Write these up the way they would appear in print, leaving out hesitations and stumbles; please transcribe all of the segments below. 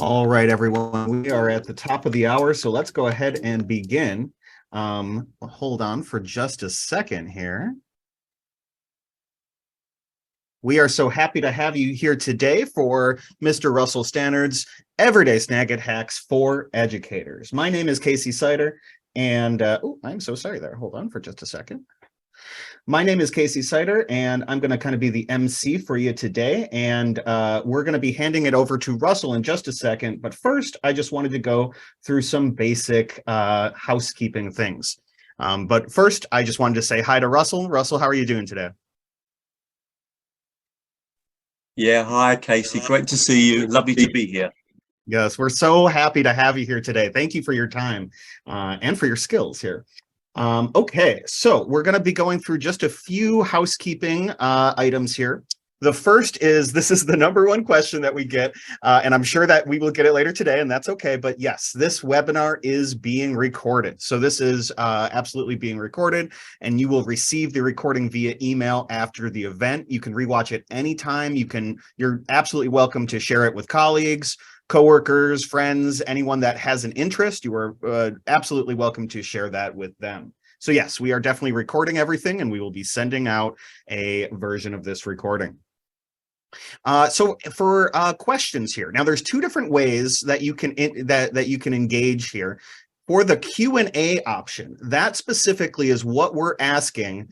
All right, everyone, we are at the top of the hour, so let's go ahead and begin. Hold on for just a second here. We are so happy to have you here today for Mr. Russel Stannard's Everyday Snagit Hacks for Educators. My name is Casey Sider, and I'm so sorry there. Hold on for just a second. My name is Casey Sider, and I'm going to kind of be the MC for you today. And we're going to be handing it over to Russell in just a second. But first, I just wanted to go through some basic housekeeping things. But first, I just wanted to say hi to Russell. Russell, how are you doing today? Yeah, hi, Casey. Great to see you. Lovely to be here. Yes, we're so happy to have you here today. Thank you for your time and for your skills here. Okay, so we're going to be going through just a few housekeeping items here. The first is, this is the number one question that we get, and I'm sure that we will get it later today, and that's okay. But yes, this webinar is being recorded. So this is absolutely being recorded, and you will receive the recording via email after the event. You can rewatch it anytime. You're absolutely welcome to share it with colleagues, coworkers, friends, anyone that has an interest. You are absolutely welcome to share that with them. So yes, we are definitely recording everything, and we will be sending out a version of this recording. So for questions here, now there's two different ways that you can that you can engage here. For the Q&A option, that specifically is what we're asking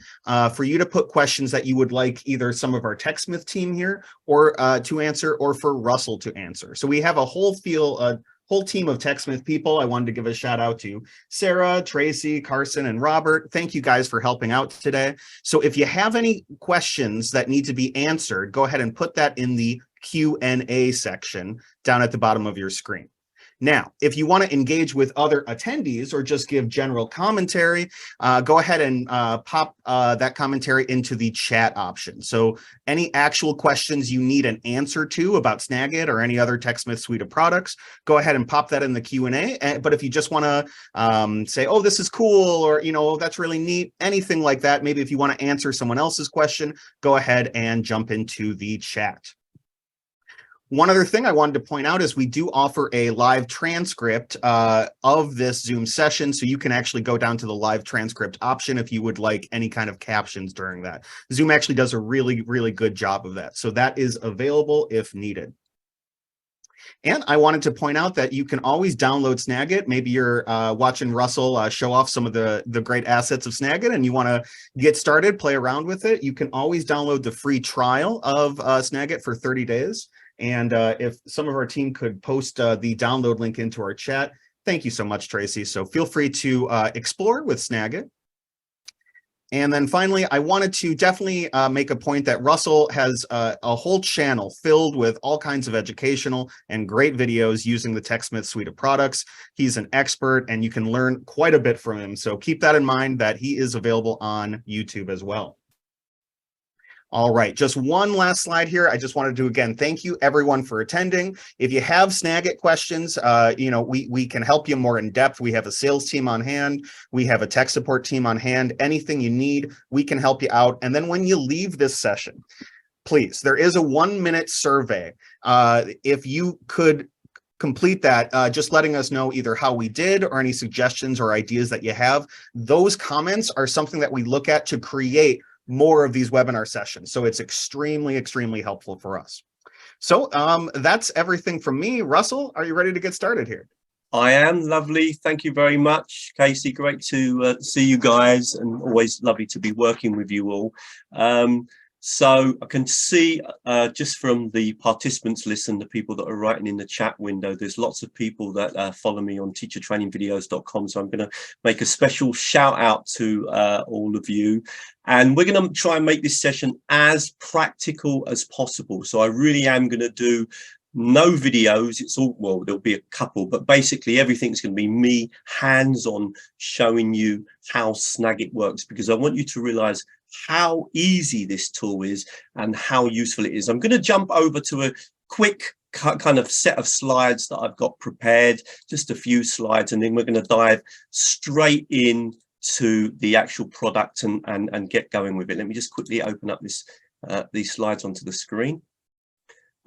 for you to put questions that you would like either some of our TechSmith team here or to answer, or for Russell to answer. So we have a whole team of TechSmith people. I wanted to give a shout out to Sarah, Tracy, Carson, and Robert. Thank you guys for helping out today. So if you have any questions that need to be answered, go ahead and put that in the Q&A section down at the bottom of your screen. Now, if you want to engage with other attendees or just give general commentary, go ahead and pop that commentary into the chat option. So any actual questions you need an answer to about Snagit or any other TechSmith suite of products, go ahead and pop that in the Q&A. But if you just want to say, oh, this is cool, or, that's really neat, anything like that, maybe if you want to answer someone else's question, go ahead and jump into the chat. One other thing I wanted to point out is we do offer a live transcript of this Zoom session, so you can actually go down to the live transcript option if you would like any kind of captions during that. Zoom actually does a really, really good job of that, so that is available if needed. And I wanted to point out that you can always download Snagit. Maybe you're watching Russell show off some of the great assets of Snagit and you want to get started, play around with it. You can always download the free trial of Snagit for 30 days. And if some of our team could post the download link into our chat, thank you so much, Tracy. So feel free to explore with Snagit. And then finally, I wanted to definitely make a point that Russell has a whole channel filled with all kinds of educational and great videos using the TechSmith suite of products. He's an expert and you can learn quite a bit from him. So keep that in mind that he is available on YouTube as well. All right, just one last slide here. I just wanted to, again, thank you everyone for attending. If you have Snagit questions, we can help you more in depth. We have a sales team on hand. We have a tech support team on hand. Anything you need, we can help you out. And then when you leave this session, please, there is a 1-minute survey. If you could complete that, just letting us know either how we did or any suggestions or ideas that you have. Those comments are something that we look at to create more of these webinar sessions. So it's extremely, extremely helpful for us. So that's everything from me. Russell, are you ready to get started here? I am. Lovely. Thank you very much, Casey. Great to see you guys, and always lovely to be working with you all. So I can see just from the participants list and the people that are writing in the chat window, there's lots of people that follow me on teachertrainingvideos.com. So I'm going to make a special shout out to all of you. And we're going to try and make this session as practical as possible. So I really am going to do no videos. It's all, well, there'll be a couple, but basically everything's going to be me hands-on showing you how Snagit works, because I want you to realize how easy this tool is and how useful it is. I'm going to jump over to a quick kind of set of slides that I've got prepared, just a few slides, and then we're going to dive straight in to the actual product and get going with it. Let me just quickly open up this these slides onto the screen.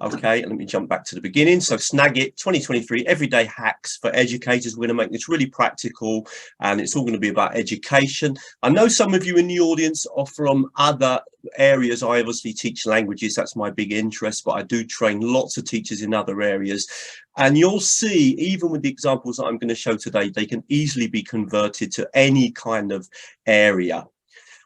Okay, let me jump back to the beginning. So Snagit 2023 everyday hacks for educators. We're going to make this really practical, and it's all going to be about education. I know some of you in the audience are from other areas. I obviously teach languages, that's my big interest, but I do train lots of teachers in other areas. And you'll see, even with the examples that I'm going to show today, they can easily be converted to any kind of area.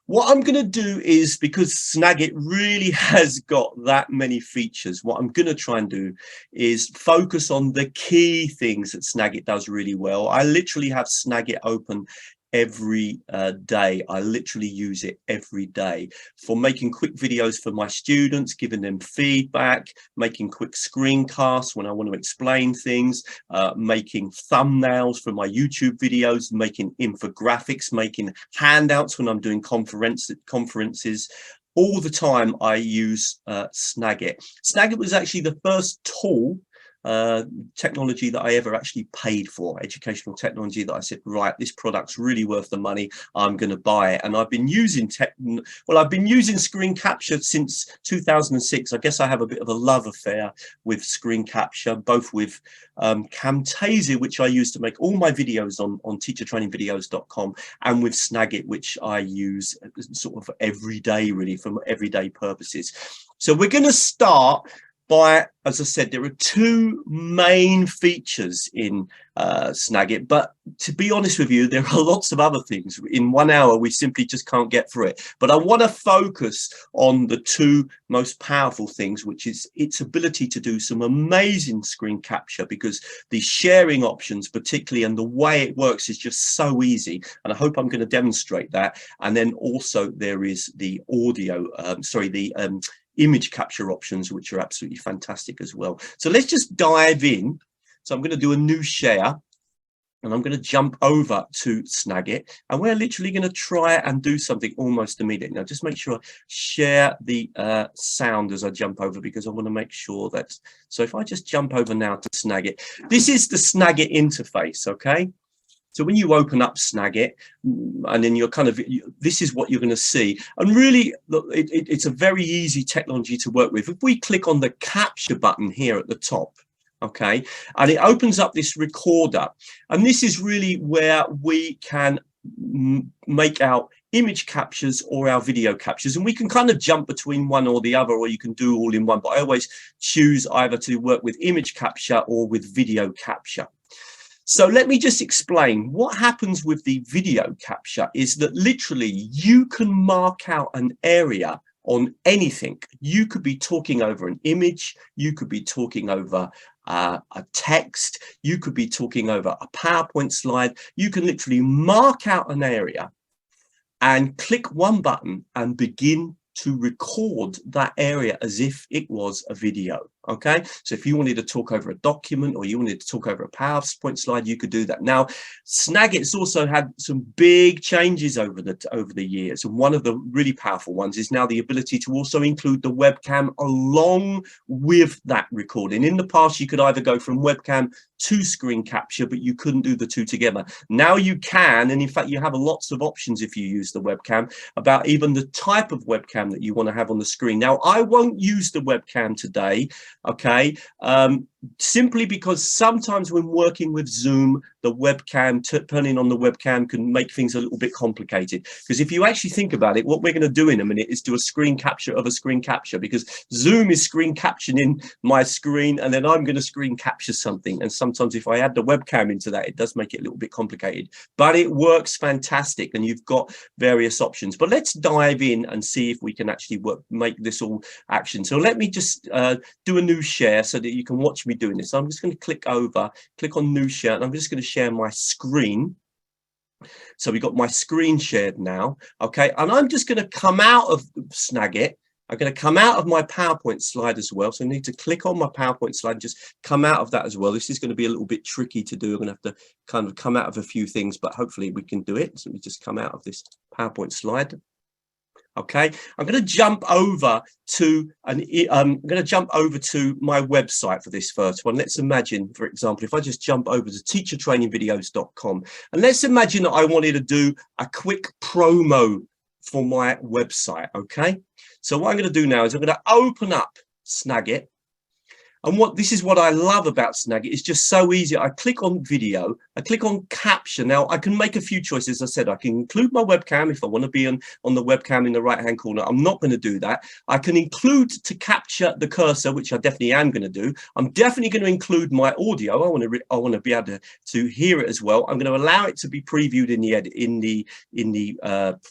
What I'm going to do is, because Snagit really has got that many features, what I'm going to try and do is focus on the key things that Snagit does really well. I literally have Snagit open every day. I literally use it every day for making quick videos for my students, giving them feedback, making quick screencasts when I want to explain things, making thumbnails for my YouTube videos, making infographics, making handouts when I'm doing conferences. All the time I use Snagit. Snagit was actually the first tool technology that I ever actually paid for, educational technology, that I said, right, this product's really worth the money, I'm going to buy it. And I've been using I've been using screen capture since 2006. I guess I have a bit of a love affair with screen capture, both with Camtasia, which I use to make all my videos on teachertrainingvideos.com, and with Snagit, which I use sort of every day, really, for everyday purposes. So we're going to start by, as I said, there are two main features in Snagit, but to be honest with you, there are lots of other things. In 1 hour, we simply just can't get through it. But I want to focus on the two most powerful things, which is its ability to do some amazing screen capture, because the sharing options particularly, and the way it works is just so easy. And I hope I'm going to demonstrate that. And then also there is the audio, image capture options, which are absolutely fantastic as well. So let's just dive in. So I'm going to do a new share, and I'm going to jump over to Snagit, and we're literally going to try and do something almost immediately. Now, just make sure I share the sound as I jump over, because I want to make sure that, so if I just jump over now to Snagit, this is the Snagit interface, okay? So when you open up Snagit, and then you're this is what you're going to see. And really, look, it's a very easy technology to work with. If we click on the capture button here at the top, okay, and it opens up this recorder, and this is really where we can make our image captures or our video captures, and we can kind of jump between one or the other, or you can do all in one, but I always choose either to work with image capture or with video capture. So let me just explain what happens with the video capture is that literally you can mark out an area on anything. You could be talking over an image, you could be talking over a text, you could be talking over a PowerPoint slide. You can literally mark out an area and click one button and begin to record that area as if it was a video. Okay, so if you wanted to talk over a document, or you wanted to talk over a PowerPoint slide, you could do that. Now, Snagit's also had some big changes over the years, and one of the really powerful ones is now the ability to also include the webcam along with that recording. In the past, you could either go from webcam to screen capture, but you couldn't do the two together. Now you can, and in fact, you have lots of options if you use the webcam about even the type of webcam that you want to have on the screen. Now, I won't use the webcam today, okay, simply because sometimes when working with Zoom, the webcam, turning on the webcam can make things a little bit complicated. Because if you actually think about it, what we're going to do in a minute is do a screen capture of a screen capture, because Zoom is screen capturing my screen, and then I'm going to screen capture something. And sometimes if I add the webcam into that, it does make it a little bit complicated, but it works fantastic, and you've got various options. But let's dive in and see if we can actually make this all action. So let me just do a new share so that you can watch me doing this. So I'm just going to click on new share, and I'm just going to share my screen. So we got my screen shared now, okay, and I'm just going to come out of Snagit. I'm going to come out of my PowerPoint slide as well. So I need to click on my PowerPoint slide and just come out of that as well. This is going to be a little bit tricky to do. I'm going to have to kind of come out of a few things, but hopefully we can do it. So let me just come out of this PowerPoint slide. Okay, I'm going to jump over to my website for this first one. Let's imagine, for example, if I just jump over to teachertrainingvideos.com, and let's imagine that I wanted to do a quick promo for my website. Okay, so what I'm going to do now is I'm going to open up Snagit, And this is what I love about Snagit. It's just so easy. I click on video, I click on caption. Now I can make a few choices. I said I can include my webcam if I want to be on the webcam in the right hand corner. I'm not going to do that. I can include to capture the cursor, which I definitely am going to do. I'm definitely going to include my audio. I want to be able to hear it as well. I'm going to allow it to be previewed in the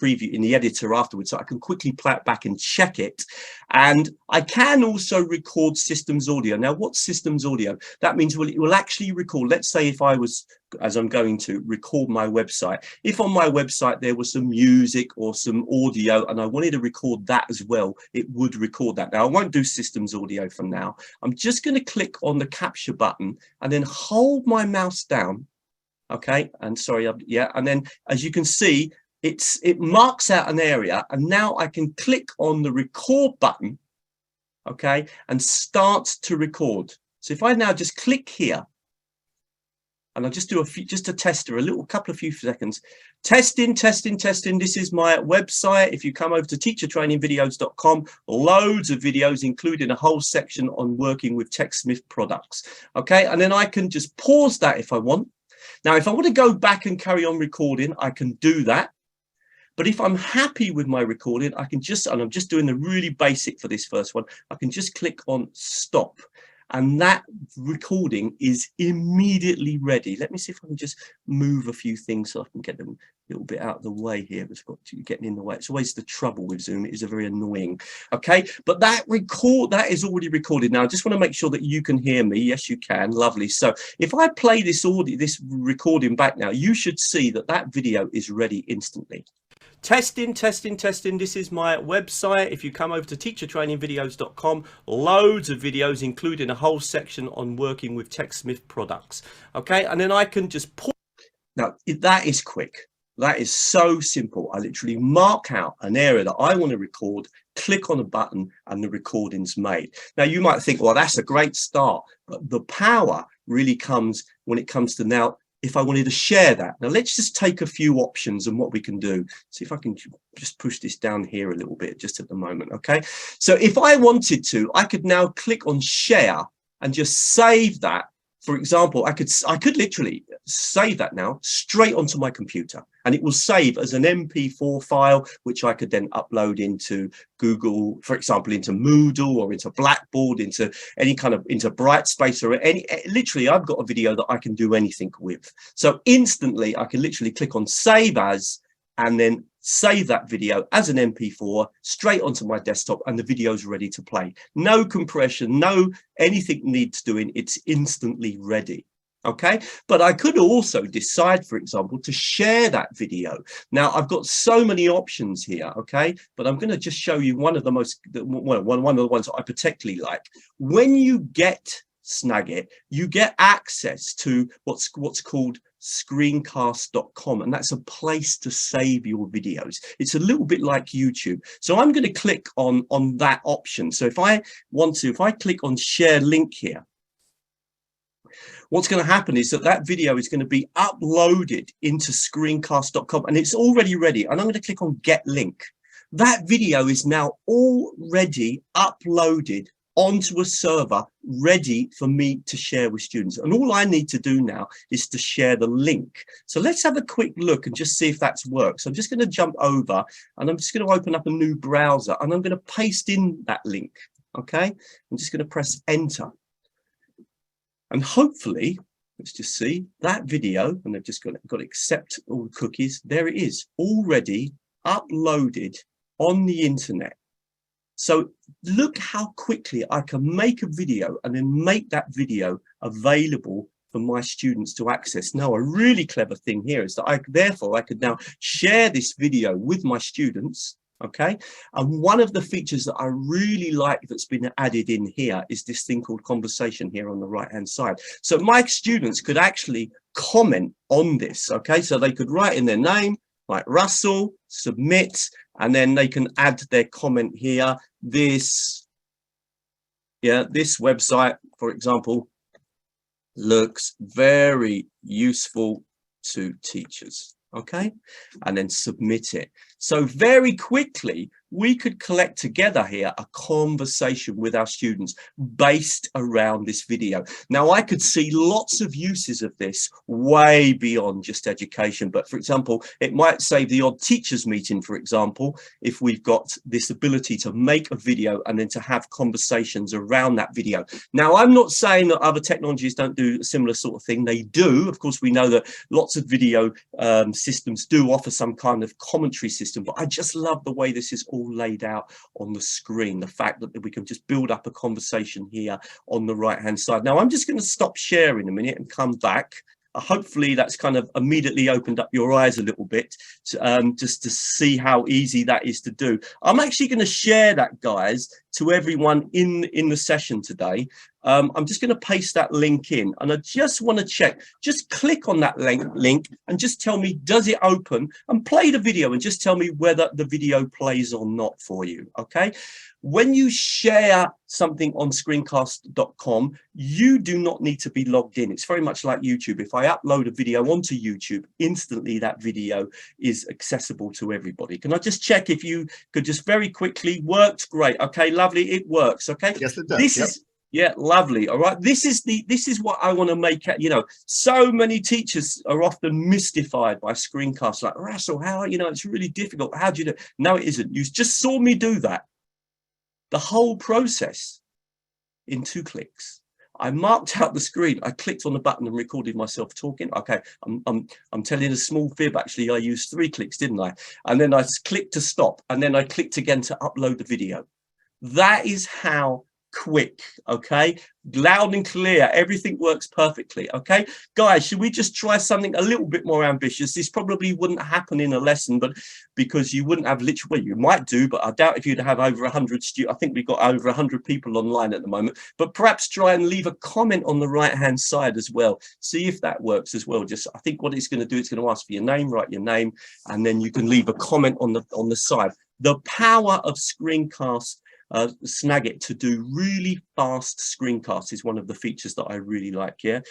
preview in the editor afterwards, so I can quickly play it back and check it. And I can also record systems audio. Now, what's systems audio? That means it will actually record. Let's say if I was, as I'm going to, record my website. If on my website there was some music or some audio and I wanted to record that as well, it would record that. Now, I won't do systems audio for now. I'm just going to click on the capture button and then hold my mouse down. Okay, and sorry, yeah, and then as you can see, it marks out an area, and now I can click on the record button, okay, and start to record. So if I now just click here, and I'll just do just a tester, couple of few seconds. Testing. This is my website. If you come over to teachertrainingvideos.com, loads of videos, including a whole section on working with TechSmith products. Okay, and then I can just pause that if I want. Now, if I want to go back and carry on recording, I can do that. But if I'm happy with my recording, I can just, and I'm just doing the really basic for this first one, I can just click on stop. And that recording is immediately ready. Let me see if I can just move a few things so I can get them a little bit out of the way here. It's got getting in the way. It's always the trouble with Zoom. It is very annoying. Okay, but that is already recorded. Now, I just want to make sure that you can hear me. Yes, you can. Lovely. So if I play this recording back now, you should see that video is ready instantly. Testing. This is my website. If you come over to teachertrainingvideos.com, loads of videos, including a whole section on working with TechSmith products. Okay, and then I can just pause. Now, that is quick. That is so simple. I literally mark out an area that I want to record, click on a button, and the recording's made. Now, you might think, well, that's a great start, but the power really comes when it comes to now, if I wanted to share that. Now, let's just take a few options and what we can do. See if I can just push this down here a little bit just at the moment, okay? So if I wanted to, I could now click on share and just save that. For example, I could literally save that now straight onto my computer, and it will save as an MP4 file, which I could then upload into Google, for example, into Moodle or into Blackboard, into any kind of, into Brightspace or literally I've got a video that I can do anything with. So instantly I can literally click on save as, and then save that video as an MP4 straight onto my desktop, and the video's ready to play. No compression, no anything needs doing. It's instantly ready. Okay, but I could also decide, for example, to share that video. Now, I've got so many options here, okay, but I'm going to just show you one of the ones that I particularly like. When you get Snagit, you get access to what's called Screencast.com, and that's a place to save your videos. It's a little bit like YouTube. So I'm going to click on that option. So if I click on share link here, what's going to happen is that video is going to be uploaded into Screencast.com, and it's already ready. And I'm going to click on get link. That video is now already uploaded onto a server, ready for me to share with students. And all I need to do now is to share the link. So let's have a quick look and just see if that's worked. So I'm just going to jump over, and I'm just going to open up a new browser, and I'm going to paste in that link. Okay, I'm just going to press enter. And hopefully, let's just see that video, and they've just got to accept all the cookies. There it is, already uploaded on the internet. So look how quickly I can make a video and then make that video available for my students to access. Now, a really clever thing here is that I could now share this video with my students. Okay, and one of the features that I really like that's been added in here is this thing called conversation here on the right hand side. So my students could actually comment on this. Okay, so they could write in their name like Russell, submit, and then they can add their comment here. This website, for example, looks very useful to teachers. Okay, and then submit it. So very quickly, we could collect together here a conversation with our students based around this video. Now, I could see lots of uses of this way beyond just education, but for example, it might save the odd teachers meeting, for example, if we've got this ability to make a video and then to have conversations around that video. Now, I'm not saying that other technologies don't do a similar sort of thing. They do. Of course, we know that lots of video systems do offer some kind of commentary system, but I just love the way this is all laid out on the screen, the fact that we can just build up a conversation here on the right hand side. Now I'm just going to stop sharing a minute and come back. Hopefully that's kind of immediately opened up your eyes a little bit to, just to see how easy that is to do. I'm actually going to share that, guys, to everyone in the session today. I'm just going to paste that link in, and I just want to check. Just click on that link and just tell me, does it open? And play the video and just tell me whether the video plays or not for you. Okay. When you share something on screencast.com, you do not need to be logged in. It's very much like YouTube. If I upload a video onto YouTube, instantly that video is accessible to everybody. Can I just check if you could just very quickly? Worked. Great. Okay, lovely. It works. Okay. Yes, it does. This is, yeah, lovely. All right. This is what I want to make it. You know, so many teachers are often mystified by screencasts, like, Russell, how, you know, it's really difficult. How do you do? No, it isn't. You just saw me do that. The whole process in 2 clicks. I marked out the screen. I clicked on the button and recorded myself talking. Okay, I'm telling a small fib. Actually, I used 3 clicks, didn't I? And then I clicked to stop, and then I clicked again to upload the video. That is how quick. Okay, loud and clear. Everything works perfectly. Okay, guys, should we just try something a little bit more ambitious? This probably wouldn't happen in a lesson, but because you wouldn't have literally, well, you might do, but I doubt if you'd have over 100 students. I think we've got over 100 people online at the moment, but perhaps try and leave a comment on the right hand side as well. See if that works as well. Just, I think what it's going to do, it's going to ask for your name, write your name, and then you can leave a comment on the side. The power of Screencast Snagit to do really fast screencasts is one of the features that I really like here.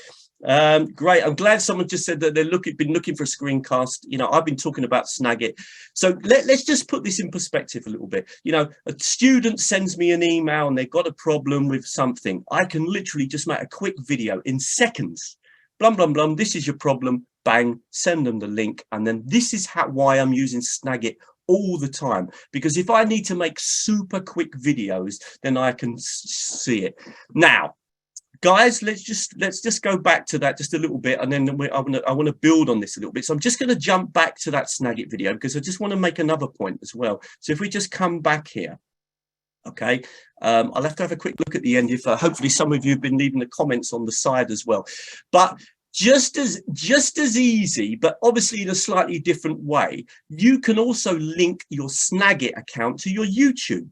Great. I'm glad someone just said that they're been looking for a screencast. You know, I've been talking about Snagit. So let's just put this in perspective a little bit. You know, a student sends me an email and they've got a problem with something. I can literally just make a quick video in seconds. Blum, blum, blum. This is your problem. Bang, send them the link. And then this is why I'm using Snagit all the time, because if I need to make super quick videos, then I can see it. Now, guys, let's just go back to that just a little bit, and then I want to build on this a little bit. So I'm just going to jump back to that Snagit video because I just want to make another point as well. So if we just come back here, okay, I'll have to have a quick look at the end if hopefully some of you have been leaving the comments on the side as well. But just as easy, but obviously in a slightly different way, you can also link your Snagit account to your YouTube.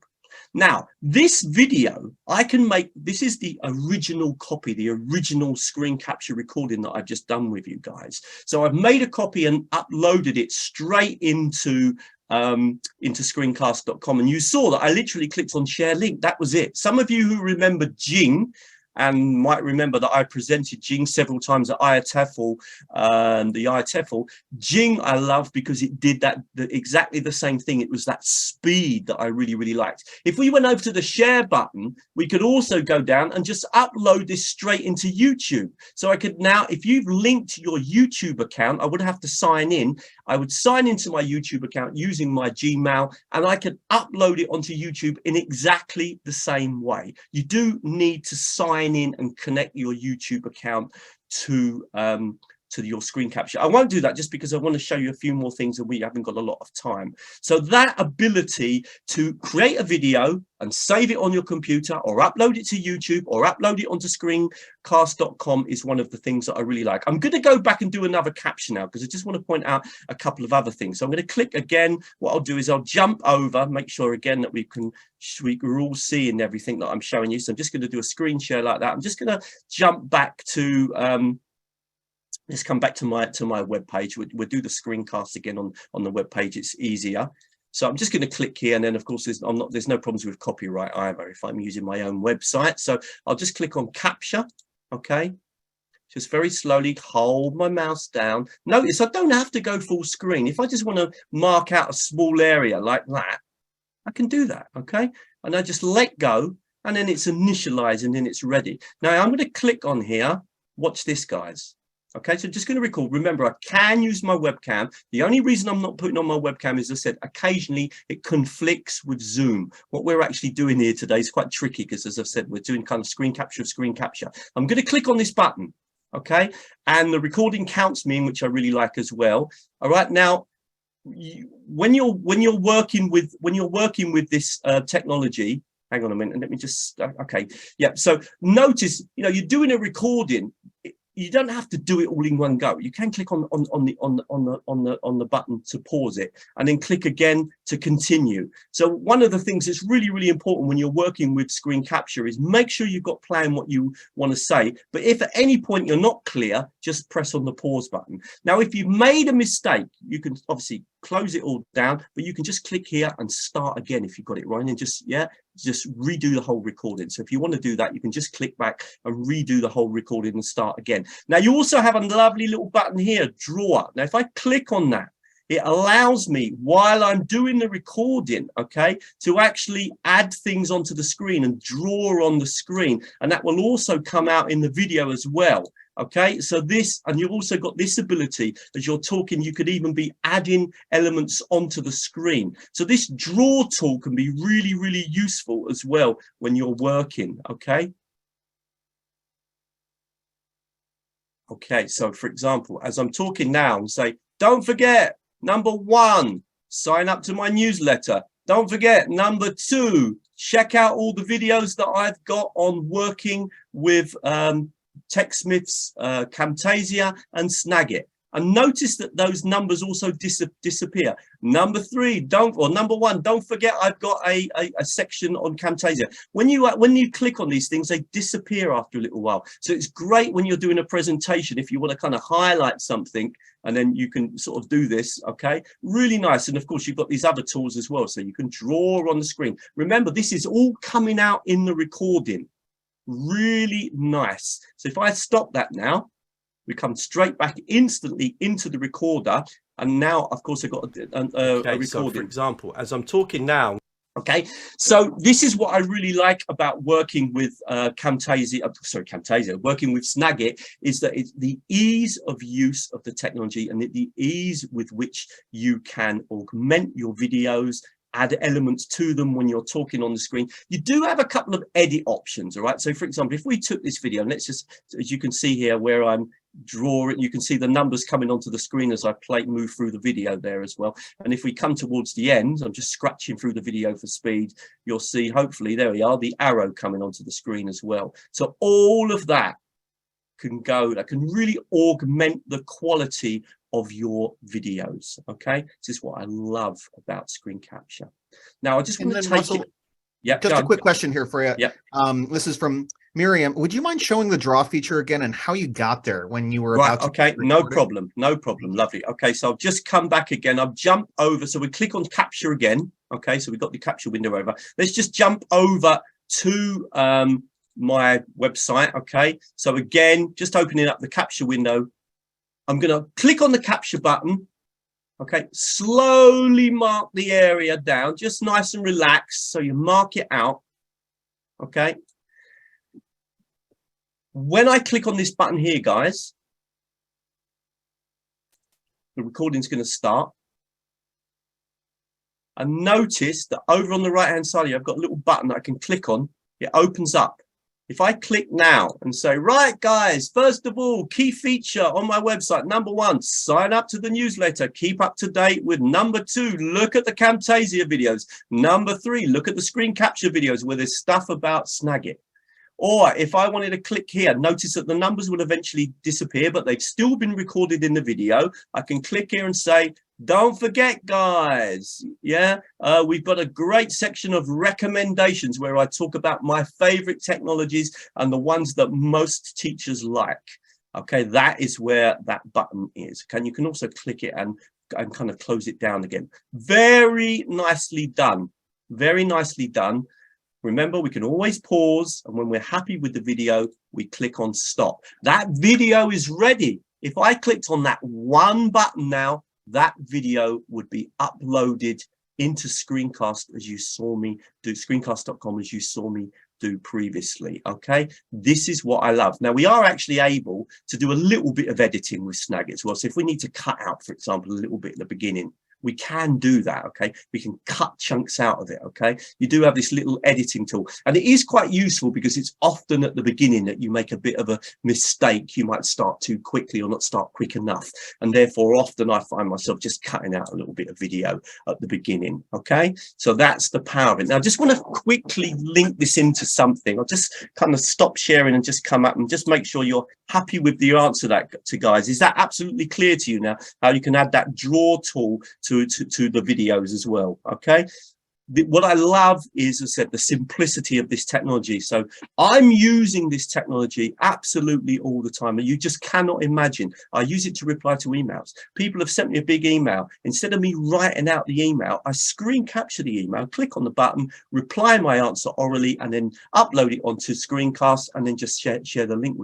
Now, this video, I can make, this is the original copy, the original screen capture recording that I've just done with you guys. So I've made a copy and uploaded it straight into screencast.com, and you saw that I literally clicked on share link. That was it. Some of you who remember Jing and might remember that I presented Jing several times at IATEFL, the IATEFL. Jing I love because it did exactly the same thing. It was that speed that I really, really liked. If we went over to the share button, we could also go down and just upload this straight into YouTube. So I could now, if you've linked your YouTube account, I wouldn't have to sign in. I would sign into my YouTube account using my Gmail, and I could upload it onto YouTube in exactly the same way. You do need to sign in and connect your YouTube account to your screen capture. I won't do that just because I want to show you a few more things and we haven't got a lot of time. So that ability to create a video and save it on your computer or upload it to YouTube or upload it onto screencast.com is one of the things that I really like. I'm going to go back and do another capture now because I just want to point out a couple of other things. So I'm going to click again. What I'll do is I'll jump over, make sure again that we're all seeing everything that I'm showing you. So I'm just going to do a screen share like that. I'm just going to jump back to let's come back to my web page. We'll do the screencast again on the web page. It's easier. So I'm just going to click here, and then of course there's no problems with copyright either if I'm using my own website. So I'll just click on capture. Okay, just very slowly hold my mouse down. Notice I don't have to go full screen. If I just want to mark out a small area like that, I can do that, okay? And I just let go, and then it's initialized, and then it's ready. Now I'm going to click on here. Watch this, guys. Okay, so just going to record. Remember, I can use my webcam. The only reason I'm not putting on my webcam is, I said, occasionally it conflicts with Zoom. What we're actually doing here today is quite tricky because, as I've said, we're doing kind of screen capture of screen capture. I'm going to click on this button, okay, and the recording counts me in, which I really like as well. All right, now when you're working with this technology. Hang on a minute, and let me just okay, yeah. So notice, you're doing a recording. You don't have to do it all in one go. You can click on the button to pause it, and then click again to continue. So one of the things that's really, really important when you're working with screen capture is make sure you've got planned what you want to say. But if at any point you're not clear, just press on the pause button. Now, if you've made a mistake, you can obviously close it all down, but you can just click here and start again if you've got it right, and just redo the whole recording. So if you want to do that, you can just click back and redo the whole recording and start again. Now you also have a lovely little button here, drawer. Now if I click on that, it allows me, while I'm doing the recording, okay, to actually add things onto the screen and draw on the screen, and that will also come out in the video as well. Okay, so this, and you've also got this ability as you're talking, you could even be adding elements onto the screen. So this draw tool can be really, really useful as well when you're working. Okay. Okay, so for example, as I'm talking now, and say, don't forget, number 1, sign up to my newsletter. Don't forget, number 2, check out all the videos that I've got on working with TechSmith's Camtasia and Snagit. And notice that those numbers also disappear. Number 3, number 1, don't forget I've got a section on Camtasia. When you click on these things, they disappear after a little while. So it's great when you're doing a presentation, if you want to kind of highlight something, and then you can sort of do this, okay? Really nice. And of course, you've got these other tools as well, so you can draw on the screen. Remember, this is all coming out in the recording. Really nice. So if I stop that now, we come straight back instantly into the recorder, and now of course I've got a recording. So for example, as I'm talking now, okay, so this is what I really like about working with Camtasia, working with Snagit, is that it's the ease of use of the technology and the ease with which you can augment your videos, add elements to them when you're talking on the screen. You do have a couple of edit options, all right? So for example, if we took this video, and let's just, as you can see here where I'm drawing, you can see the numbers coming onto the screen as I move through the video there as well. And if we come towards the end, I'm just scratching through the video for speed, you'll see, hopefully, there we are, the arrow coming onto the screen as well. So all of that can really augment the quality of your videos. Okay, this is what I love about screen capture. Now I just want to take Russel, it. Yeah, just a quick question here for you. Yeah. This is from Miriam. Would you mind showing the draw feature again and how you got there when you were about to okay, no problem. Lovely. Okay, so I'll just come back again. I'll jump over. So we click on capture again. Okay, so we've got the capture window over. Let's just jump over to my website. Okay, so again, just opening up the capture window, I'm going to click on the capture button. Okay, slowly mark the area down, just nice and relaxed, so you mark it out. Okay, when I click on this button here, guys, the recording's going to start. And notice that over on the right hand side here, I've got a little button that I can click on. It opens up. If I click now and say, right, guys, first of all, key feature on my website, number 1, sign up to the newsletter, keep up to date with. Number 2, look at the Camtasia videos. Number 3, look at the screen capture videos where there's stuff about Snagit. Or if I wanted to click here, notice that the numbers will eventually disappear, but they've still been recorded in the video. I can click here and say, don't forget, guys, yeah, we've got a great section of recommendations where I talk about my favorite technologies and the ones that most teachers like. Okay, that is where that button is. You can also click it and kind of close it down again. Very nicely done. Very nicely done. Remember, we can always pause, and when we're happy with the video, we click on stop. That video is ready. If I clicked on that one button now, that video would be uploaded into Screencast as you saw me do, screencast.com as you saw me do previously. Okay, this is what I love. Now we are actually able to do a little bit of editing with Snagit as well. So if we need to cut out, for example, a little bit at the beginning, we can do that. Okay, we can cut chunks out of it. Okay, you do have this little editing tool, and it is quite useful because it's often at the beginning that you make a bit of a mistake. You might start too quickly or not start quick enough, and therefore often I find myself just cutting out a little bit of video at the beginning. Okay, so that's the power of it. Now I just want to quickly link this into something. I'll just kind of stop sharing and just come up and just make sure you're happy with the answer to guys. Is that absolutely clear to you now, how you can add that draw tool to the videos as well? Okay, what I love is, as I said, the simplicity of this technology. So I'm using this technology absolutely all the time, and you just cannot imagine. I use it to reply to emails. People have sent me a big email. Instead of me writing out the email, I screen capture the email, click on the button, reply my answer orally, and then upload it onto Screencast, and then just share the link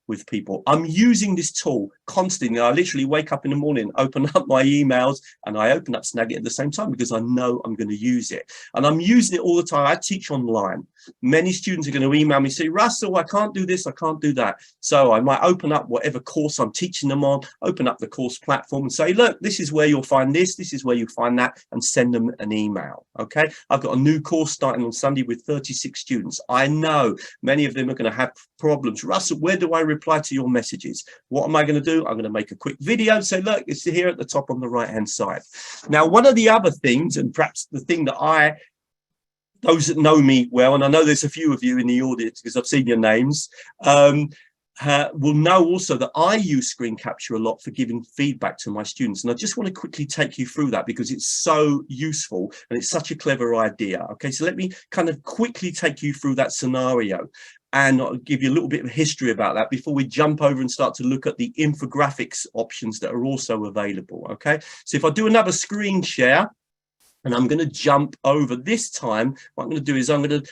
with people. I'm using this tool constantly. I literally wake up in the morning, open up my emails, and I open up Snagit at the same time because I know I'm going to use it. And I'm using it all the time. I teach online. Many students are going to email me, say, Russell, I can't do this, I can't do that. So I might open up whatever course I'm teaching them on, open up the course platform and say, look, this is where you'll find this is where you'll find that, and send them an email. Okay, I've got a new course starting on Sunday with 36 students. I know many of them are going to have problems. Russell, where do I reply to your messages? What am I going to do? I'm going to make a quick video, say, look, it's here at the top on the right hand side. Now, one of the other things, and perhaps the thing that those that know me well, and I know there's a few of you in the audience because I've seen your names, will know also that I use screen capture a lot for giving feedback to my students. And I just want to quickly take you through that because it's so useful and it's such a clever idea. Okay, so let me kind of quickly take you through that scenario, and I'll give you a little bit of history about that before we jump over and start to look at the infographics options that are also available. Okay, so if I do another screen share, and I'm going to jump over this time, what I'm going to do is I'm going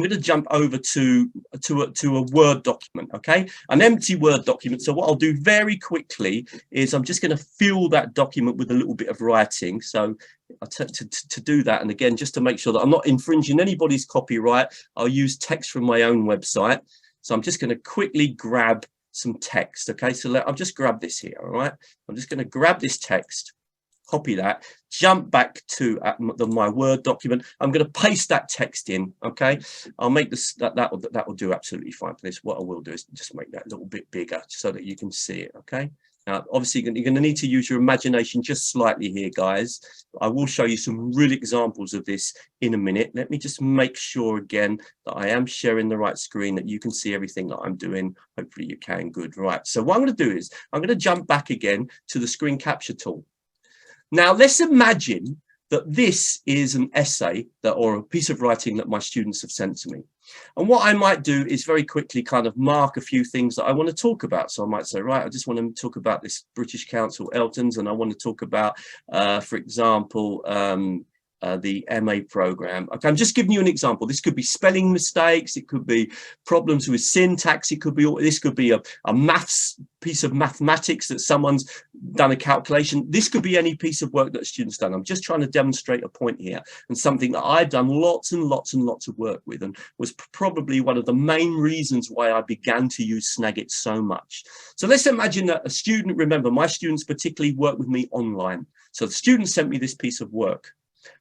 to jump over to a Word document, okay? An empty Word document. So what I'll do very quickly is I'm just going to fill that document with a little bit of writing. So to do that, and again, just to make sure that I'm not infringing anybody's copyright, I'll use text from my own website. So I'm just going to quickly grab some text, okay? So I'll just grab this here, all right? I'm just going to grab this text, copy that, jump back to my Word document. I'm going to paste that text in. Okay, I'll make this that will do absolutely fine for this. What I will do is just make that a little bit bigger so that you can see it. Okay, now obviously you're going to need to use your imagination just slightly here, guys. I will show you some real examples of this in a minute. Let me just make sure again that I am sharing the right screen, that you can see everything that I'm doing. Hopefully you can. Good. Right, so what I'm going to do is I'm going to jump back again to the screen capture tool. Now, let's imagine that this is an essay or a piece of writing that my students have sent to me. And what I might do is very quickly kind of mark a few things that I want to talk about. So I might say, right, I just want to talk about this British Council Eltons, and I want to talk about, for example, the MA program. Okay, I'm just giving you an example. This could be spelling mistakes, it could be problems with syntax, it could be, this could be a maths piece of mathematics that someone's done a calculation. This could be any piece of work that a student's done. I'm just trying to demonstrate a point here, and something that I've done lots and lots and lots of work with, and was probably one of the main reasons why I began to use Snagit so much. So let's imagine that a student, remember my students particularly work with me online. So the student sent me this piece of work,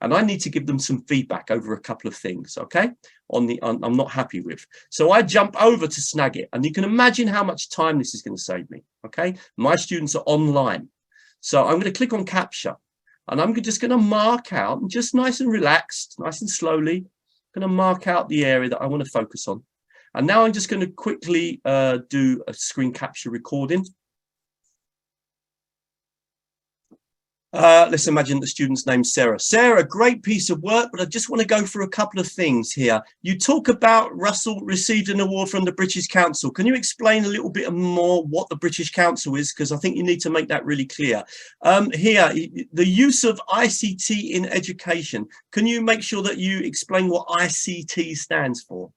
and I need to give them some feedback over a couple of things, okay, I'm not happy with. So I jump over to Snagit, and you can imagine how much time this is going to save me, okay? My students are online. So I'm going to click on capture, and I'm just going to mark out, just nice and relaxed, nice and slowly, going to mark out the area that I want to focus on. And now I'm just going to quickly do a screen capture recording. Let's imagine the student's name's Sarah. Sarah, great piece of work, but I just want to go through a couple of things here. You talk about Russell received an award from the British Council. Can you explain a little bit more what the British Council is? Because I think you need to make that really clear. Here, the use of ICT in education. Can you make sure that you explain what ICT stands for?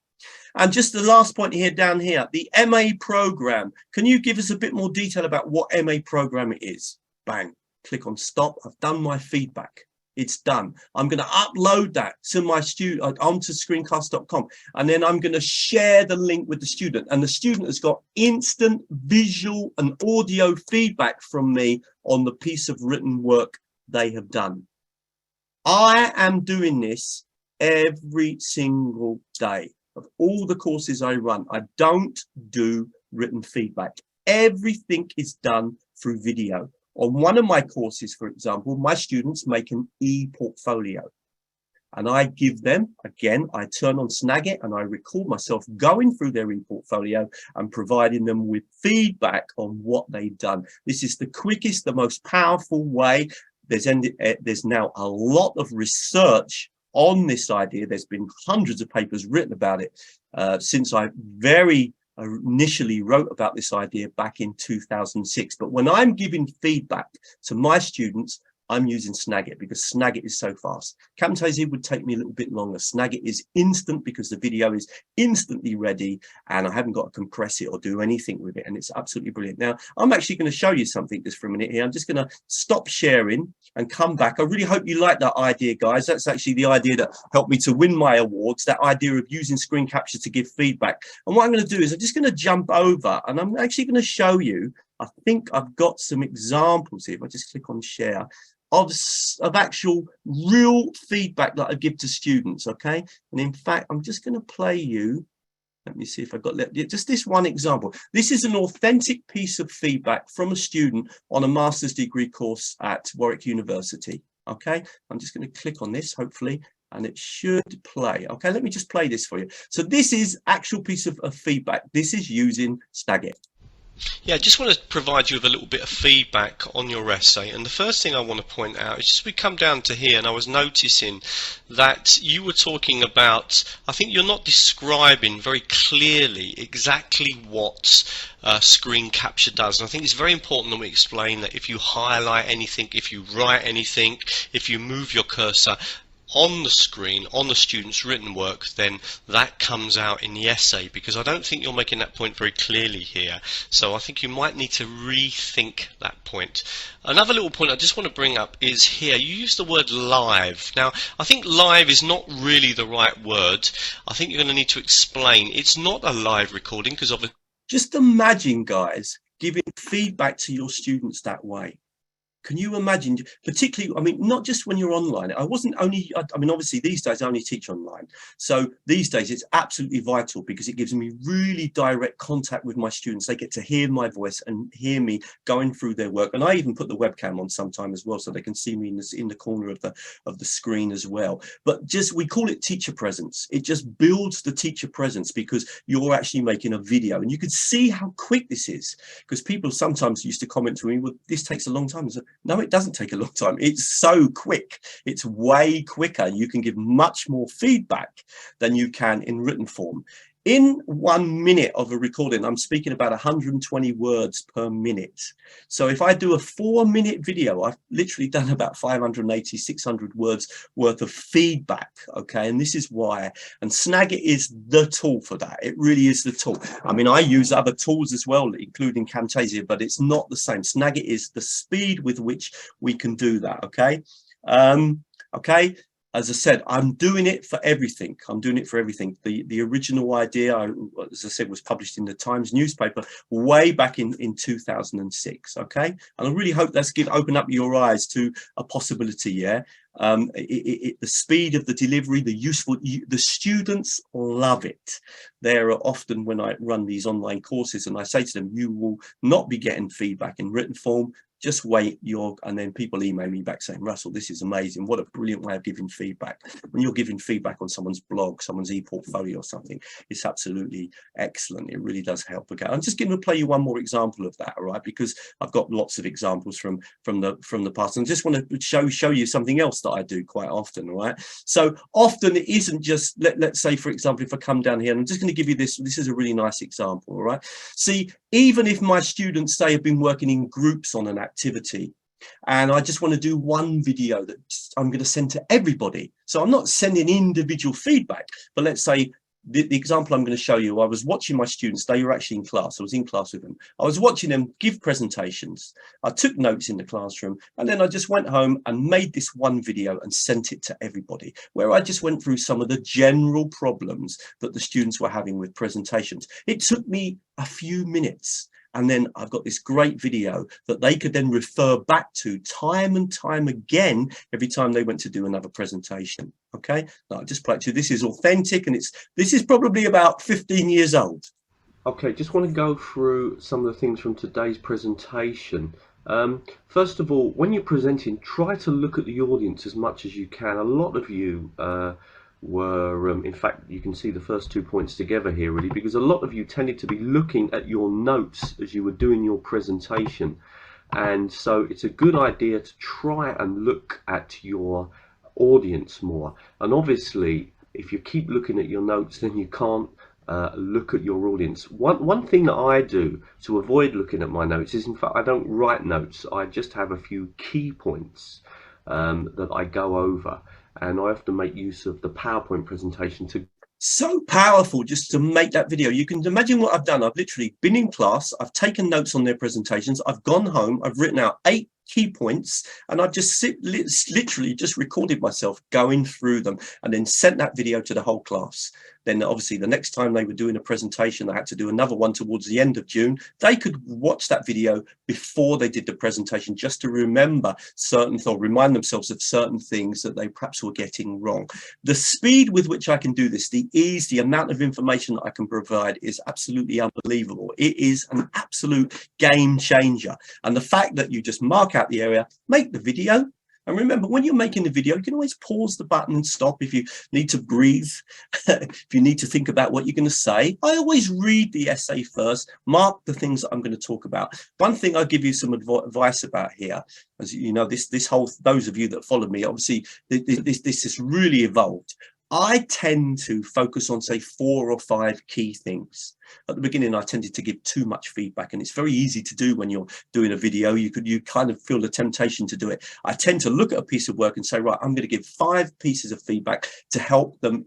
And just the last point here, down here, the MA program. Can you give us a bit more detail about what MA program it is? Bang. Click on stop. I've done my feedback. It's done. I'm going to upload that to my student onto screencast.com, and then I'm going to share the link with the student, and the student has got instant visual and audio feedback from me on the piece of written work they have done. I am doing this every single day of all the courses I run. I don't do written feedback. Everything is done through video. On one of my courses, for example, my students make an e-portfolio, and I give them, again, I turn on Snagit and I record myself going through their e-portfolio and providing them with feedback on what they've done. This is the quickest, the most powerful way. There's now a lot of research on this idea. There's been hundreds of papers written about it since I initially wrote about this idea back in 2006. But when I'm giving feedback to my students, I'm using Snagit because Snagit is so fast. Camtasia would take me a little bit longer. Snagit is instant because the video is instantly ready and I haven't got to compress it or do anything with it, and it's absolutely brilliant. Now, I'm actually going to show you something just for a minute here. I'm just going to stop sharing and come back. I really hope you like that idea, guys. That's actually the idea that helped me to win my awards, that idea of using screen capture to give feedback. And what I'm going to do is I'm just going to jump over and I'm actually going to show you, I think I've got some examples here. If I just click on share, of actual real feedback that I give to students, okay? And in fact, I'm just going to play you, let me see if I've got just this one example. This is an authentic piece of feedback from a student on a master's degree course at Warwick University, okay? I'm just going to click on this, hopefully, and it should play. Okay, let me just play this for you. So this is actual piece of feedback. This is using Snagit. Yeah, I just want to provide you with a little bit of feedback on your essay, and the first thing I want to point out is just we come down to here and I was noticing that you were talking about, I think you're not describing very clearly exactly what screen capture does, and I think it's very important that we explain that if you highlight anything, if you write anything, if you move your cursor on the screen, on the student's written work, then that comes out in the essay, because I don't think you're making that point very clearly here. So I think you might need to rethink that point. Another little point I just want to bring up is here, you use the word live. Now, I think live is not really the right word. I think you're going to need to explain. It's not a live recording because of a... Just imagine, guys, giving feedback to your students that way. Can you imagine, particularly, I mean, not just when you're online. I mean, obviously these days I only teach online. So these days it's absolutely vital because it gives me really direct contact with my students. They get to hear my voice and hear me going through their work. And I even put the webcam on sometime as well, so they can see me in the corner of the screen as well. But just, we call it teacher presence. It just builds the teacher presence because you're actually making a video, and you can see how quick this is, because people sometimes used to comment to me, well, this takes a long time. No, it doesn't take a long time. It's so quick. It's way quicker. You can give much more feedback than you can in written form. In 1 minute of a recording, I'm speaking about 120 words per minute. So if I do a 4-minute video, I've literally done about 580, 600 words worth of feedback, okay? And this is why, and Snagit is the tool for that. It really is the tool. I mean, I use other tools as well, including Camtasia, but it's not the same. Snagit is the speed with which we can do that, okay? Okay. As I said, I'm doing it for everything. I'm doing it for everything. The original idea, as I said, was published in the Times newspaper way back in 2006. Okay, and I really hope that's open up your eyes to a possibility. Yeah, the speed of the delivery, the students love it. There are often, when I run these online courses, and I say to them, you will not be getting feedback in written form. Just wait, and then people email me back saying, Russell, this is amazing. What a brilliant way of giving feedback. When you're giving feedback on someone's blog, someone's e-portfolio or something, it's absolutely excellent. It really does help. Okay, I'm just going to play you one more example of that, all right? Because I've got lots of examples from the past, and I just want to show you something else that I do quite often, all right? So often it isn't just, let's say, for example, if I come down here, and I'm just going to give you this is a really nice example, all right? See, even if my students say have been working in groups on an activity, and I just want to do one video that I'm going to send to everybody. So I'm not sending individual feedback, but let's say the example I'm going to show you, I was watching my students. They were actually in class. I was in class with them. I was watching them give presentations. I took notes in the classroom, and then I just went home and made this one video and sent it to everybody, where I just went through some of the general problems that the students were having with presentations. It took me a few minutes. And then I've got this great video that they could then refer back to time and time again every time they went to do another presentation. Okay, now I'll just play it to you. This is authentic, and this is probably about 15 years old. Okay, just want to go through some of the things from today's presentation. First of all, when you're presenting, try to look at the audience as much as you can. A lot of you were, in fact, you can see the first 2 points together here really, because a lot of you tended to be looking at your notes as you were doing your presentation, and so it's a good idea to try and look at your audience more. And obviously, if you keep looking at your notes, then you can't look at your audience. One thing that I do to avoid looking at my notes is, in fact, I don't write notes. I just have a few key points that I go over. And I have to make use of the PowerPoint presentation to. So powerful just to make that video. You can imagine what I've done. I've literally been in class, I've taken notes on their presentations, I've gone home, I've written out 8 key points, and I've just literally just recorded myself going through them and then sent that video to the whole class. Then obviously the next time they were doing a presentation, I had to do another one towards the end of June. They could watch that video before they did the presentation just to remember certain or remind themselves of certain things that they perhaps were getting wrong. The speed with which I can do this, the ease, the amount of information that I can provide is absolutely unbelievable. It is an absolute game changer. And the fact that you just mark out the area, make the video. And remember, when you're making the video, you can always pause the button and stop if you need to breathe, if you need to think about what you're going to say. I always read the essay first, mark the things that I'm going to talk about. One thing I'll give you some advice about here, as you know, this whole, those of you that follow me, obviously this has really evolved. I tend to focus on, say, 4 or 5 key things. At the beginning, I tended to give too much feedback, and it's very easy to do when you're doing a video. You kind of feel the temptation to do it. I tend to look at a piece of work and say, right, I'm going to give 5 pieces of feedback to help them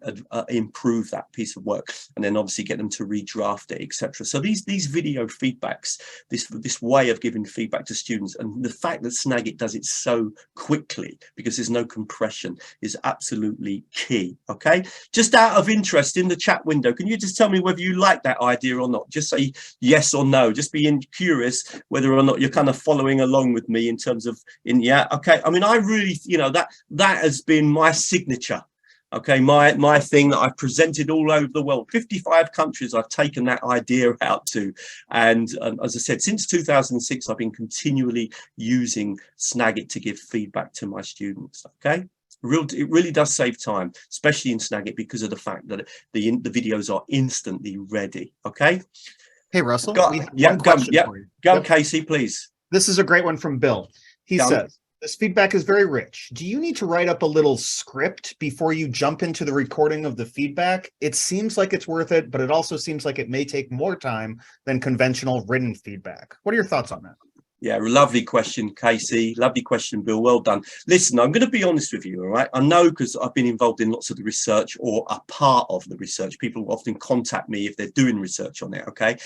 improve that piece of work, and then obviously get them to redraft it, etc. So these video feedbacks, this way of giving feedback to students, and the fact that Snagit does it so quickly because there's no compression, is absolutely key. Okay, just out of interest, in the chat window, can you just tell me whether you like that idea or not? Just say yes or no. Just being curious whether or not you're kind of following along with me in terms of yeah. Okay, I mean, I really, you know, that has been my signature. Okay, my thing that I've presented all over the world, 55 countries I've taken that idea out to. And as I said, since 2006, I've been continually using Snagit to give feedback to my students. Okay. It really does save time, especially in Snagit, because of the fact that the videos are instantly ready. Okay. Hey, Russell. Go, Casey, please. This is a great one from Bill. He says, this feedback is very rich. Do you need to write up a little script before you jump into the recording of the feedback? It seems like it's worth it, but it also seems like it may take more time than conventional written feedback. What are your thoughts on that? Yeah, lovely question, Casey. Lovely question, Bill. Well done. Listen, I'm going to be honest with you, all right? I know, because I've been involved in lots of the research, or a part of the research. People often contact me if they're doing research on it, okay?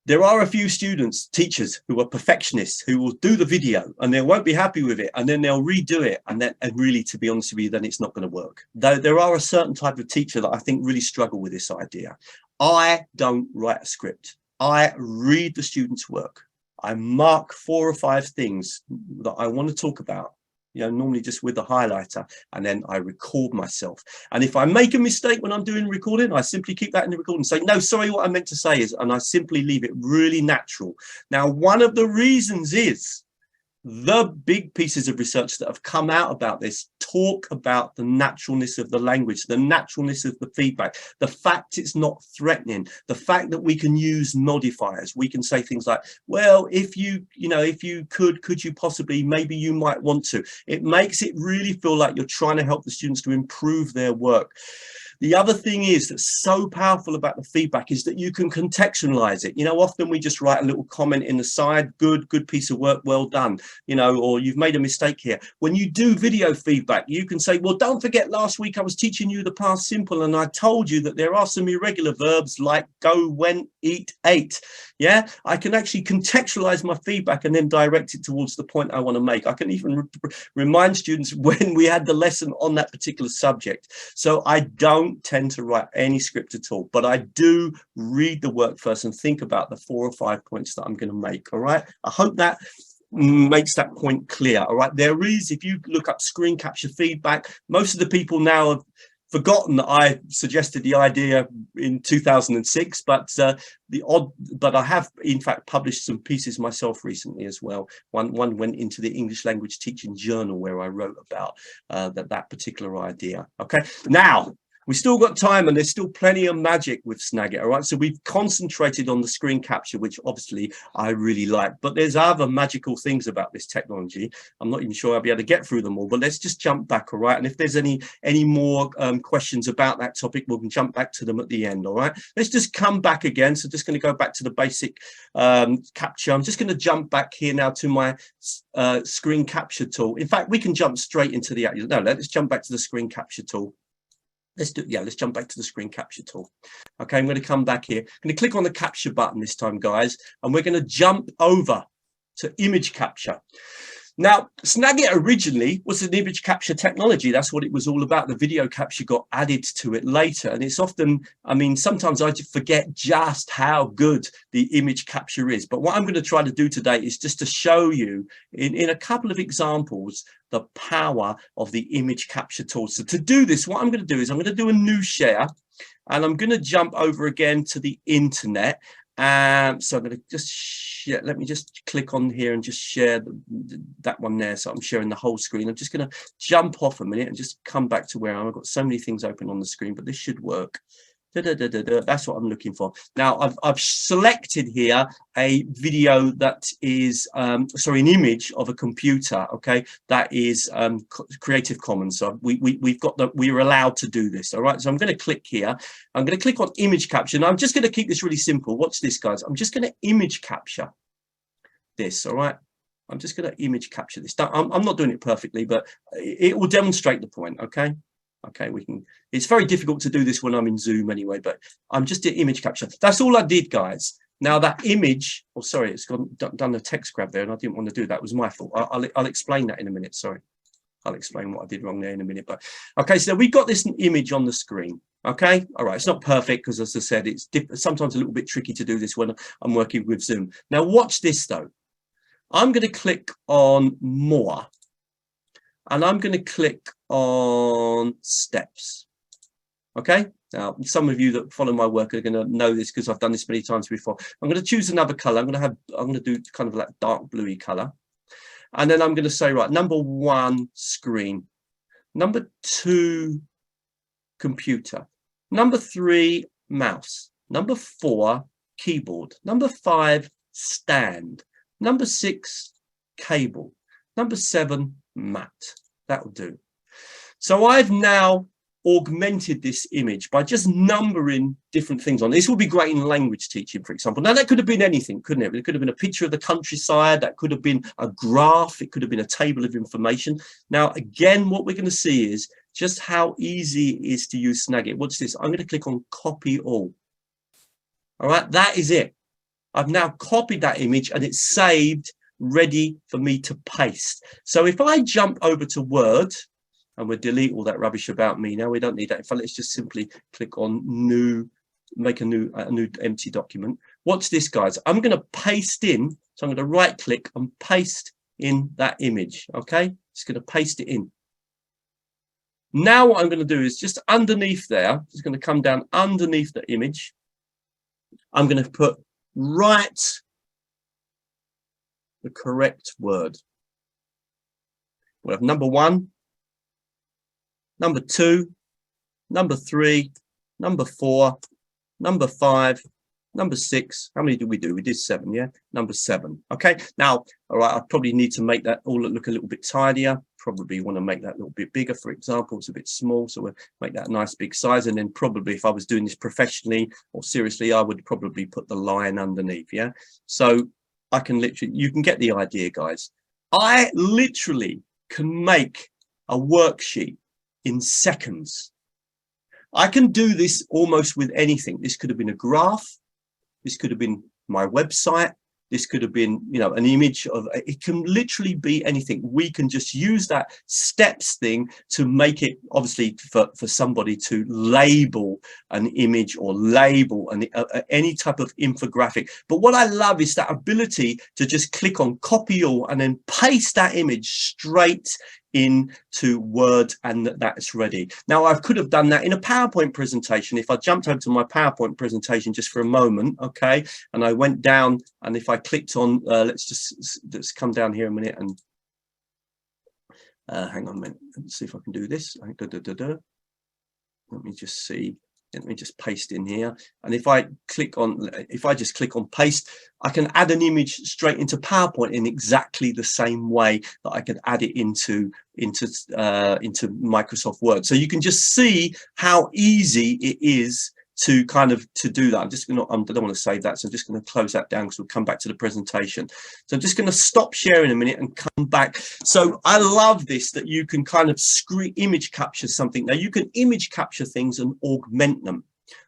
There are a few students, teachers, who are perfectionists, who will do the video and they won't be happy with it, and then they'll redo it, and really, to be honest with you, then it's not going to work. Though there are a certain type of teacher that I think really struggle with this idea. I don't write a script. I read the student's work. I mark 4 or 5 things that I want to talk about, you know, normally just with the highlighter, and then I record myself. And if I make a mistake when I'm doing recording, I simply keep that in the recording and say, no, sorry, what I meant to say is, and I simply leave it really natural. Now, one of the reasons is the big pieces of research that have come out about this talk about the naturalness of the language, the naturalness of the feedback, the fact it's not threatening, the fact that we can use modifiers. We can say things like, well, if you could you possibly, maybe you might want to. It makes it really feel like you're trying to help the students to improve their work. The other thing is that's so powerful about the feedback is that you can contextualize it. You know, often we just write a little comment in the side, good piece of work, well done, you know, or you've made a mistake here. When you do video feedback, you can say, well, don't forget last week I was teaching you the past simple and I told you that there are some irregular verbs like go, went, eat, ate. Yeah, I can actually contextualize my feedback and then direct it towards the point I want to make. I can even remind students when we had the lesson on that particular subject. So I don't tend to write any script at all, but I do read the work first and think about the 4 or 5 points that I'm going to make. All right, I hope that makes that point clear. All right, there is, if you look up screen capture feedback, most of the people now have forgotten that I suggested the idea in 2006, but I have in fact published some pieces myself recently as well. One went into the English Language Teaching Journal where I wrote about that particular idea. Okay, now we still got time and there's still plenty of magic with Snagit. All right, so we've concentrated on the screen capture, which obviously I really like, but there's other magical things about this technology. I'm not even sure I'll be able to get through them all, but let's just jump back. All right, and if there's any more questions about that topic, we can jump back to them at the end. All right, let's just come back again. So just going to go back to the basic capture. I'm just going to jump back here now to my screen capture tool. In fact, we can jump straight into the let's jump back to the screen capture tool. Let's jump back to the screen capture tool. Okay, I'm going to come back here. I'm going to click on the capture button this time, guys, and we're going to jump over to image capture. Now, Snagit originally was an image capture technology. That's what it was all about. The video capture got added to it later. And it's often, I mean, sometimes I forget just how good the image capture is. But what I'm going to try to do today is just to show you in a couple of examples the power of the image capture tool. So to do this, what I'm going to do is I'm going to do a new share and I'm going to jump over again to the internet. So I'm going to just share, let me just click on here and just share that one there. So I'm sharing the whole screen. I'm just going to jump off a minute and just come back to where I've got so many things open on the screen, but this should work. That's what I'm looking for. Now I've selected here a video that is sorry, an image of a computer. Okay, that is Creative Commons. So we're allowed to do this. All right, so I'm going to click here. I'm going to click on image capture. Now I'm just going to keep this really simple. Watch this, guys. I'm just going to image capture this. All right, I'm just going to image capture this. I'm not doing it perfectly, but it will demonstrate the point. Okay. Okay, we can. It's very difficult to do this when I'm in Zoom anyway, but I'm just doing image capture. That's all I did, guys. Now that image, oh sorry, it's done a text grab there, and I didn't want to do that. It was my fault. I'll explain that in a minute. Sorry, I'll explain what I did wrong there in a minute. But okay, so we've got this image on the screen. Okay, all right. It's not perfect because, as I said, it's sometimes a little bit tricky to do this when I'm working with Zoom. Now watch this though. I'm going to click on More. And I'm going to click on steps. Okay, now some of you that follow my work are going to know this because I've done this many times before. I'm going to choose another color. I'm going to do kind of like dark bluey color, and then I'm going to say, right, number 1 screen, number 2 computer, number 3 mouse, number 4 keyboard, number 5 stand, number 6 cable, number 7 mat. That will do. So I've now augmented this image by just numbering different things on. This would be great in language teaching, for example. Now that could have been anything, couldn't it? It could have been a picture of the countryside. That could have been a graph. It could have been a table of information. Now, again, what we're going to see is just how easy it is to use Snagit. What's this? I'm going to click on copy all. All right, that is it. I've now copied that image and it's saved, ready for me to paste. So if I jump over to Word, and we'll delete all that rubbish about me now, we don't need that. In fact, let's just simply click on new, make a new empty document. Watch this, guys. I'm going to paste in, so I'm going to right click and paste in that image. Okay, just going to paste it in. Now what I'm going to do is just underneath there, just going to come down underneath the image. I'm going to put right the correct word. We'll have number 1, number 2, number 3, number 4, number 5, Number 6, how many did we do? We did 7, yeah? Number 7, okay? Now, all right, I probably need to make that all look a little bit tidier. Probably want to make that a little bit bigger, for example. It's a bit small, so we'll make that a nice big size. And then probably if I was doing this professionally or seriously, I would probably put the line underneath, yeah? So I can literally, you can get the idea, guys. I literally can make a worksheet in seconds. I can do this almost with anything. This could have been a graph. This could have been my website. This could have been, you know, an image of, it can literally be anything. We can just use that steps thing to make it, obviously, for somebody to label an image or label any type of infographic. But what I love is that ability to just click on copy all and then paste that image straight into Word, and that's ready. Now, I could have done that in a PowerPoint presentation. If I jumped over to my PowerPoint presentation just for a moment, okay, and I went down, and if I clicked on, let's come down here a minute and hang on a minute. Let's see if I can do this. Let me just see. Let me just paste in here, and if I just click on paste, I can add an image straight into PowerPoint in exactly the same way that I could add it into Microsoft Word. So you can just see how easy it is to do that. I don't want to save that, so I'm just going to close that down because we'll come back to the presentation. So I'm just going to stop sharing a minute and come back. So I love this, that you can kind of image capture something. Now you can image capture things and augment them.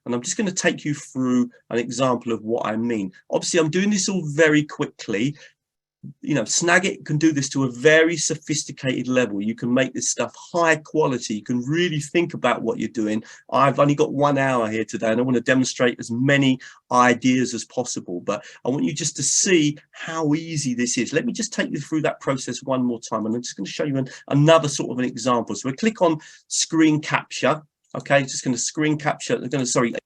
And I'm just going to take you through an example of what I mean. Obviously, I'm doing this all very quickly. You know, Snagit can do this to a very sophisticated level. You can make this stuff high quality. You can really think about what you're doing. I've only got 1 hour here today, and I want to demonstrate as many ideas as possible. But I want you just to see how easy this is. Let me just take you through that process one more time, and I'm just going to show you another sort of an example. So we click on screen capture. Okay, just going to screen capture,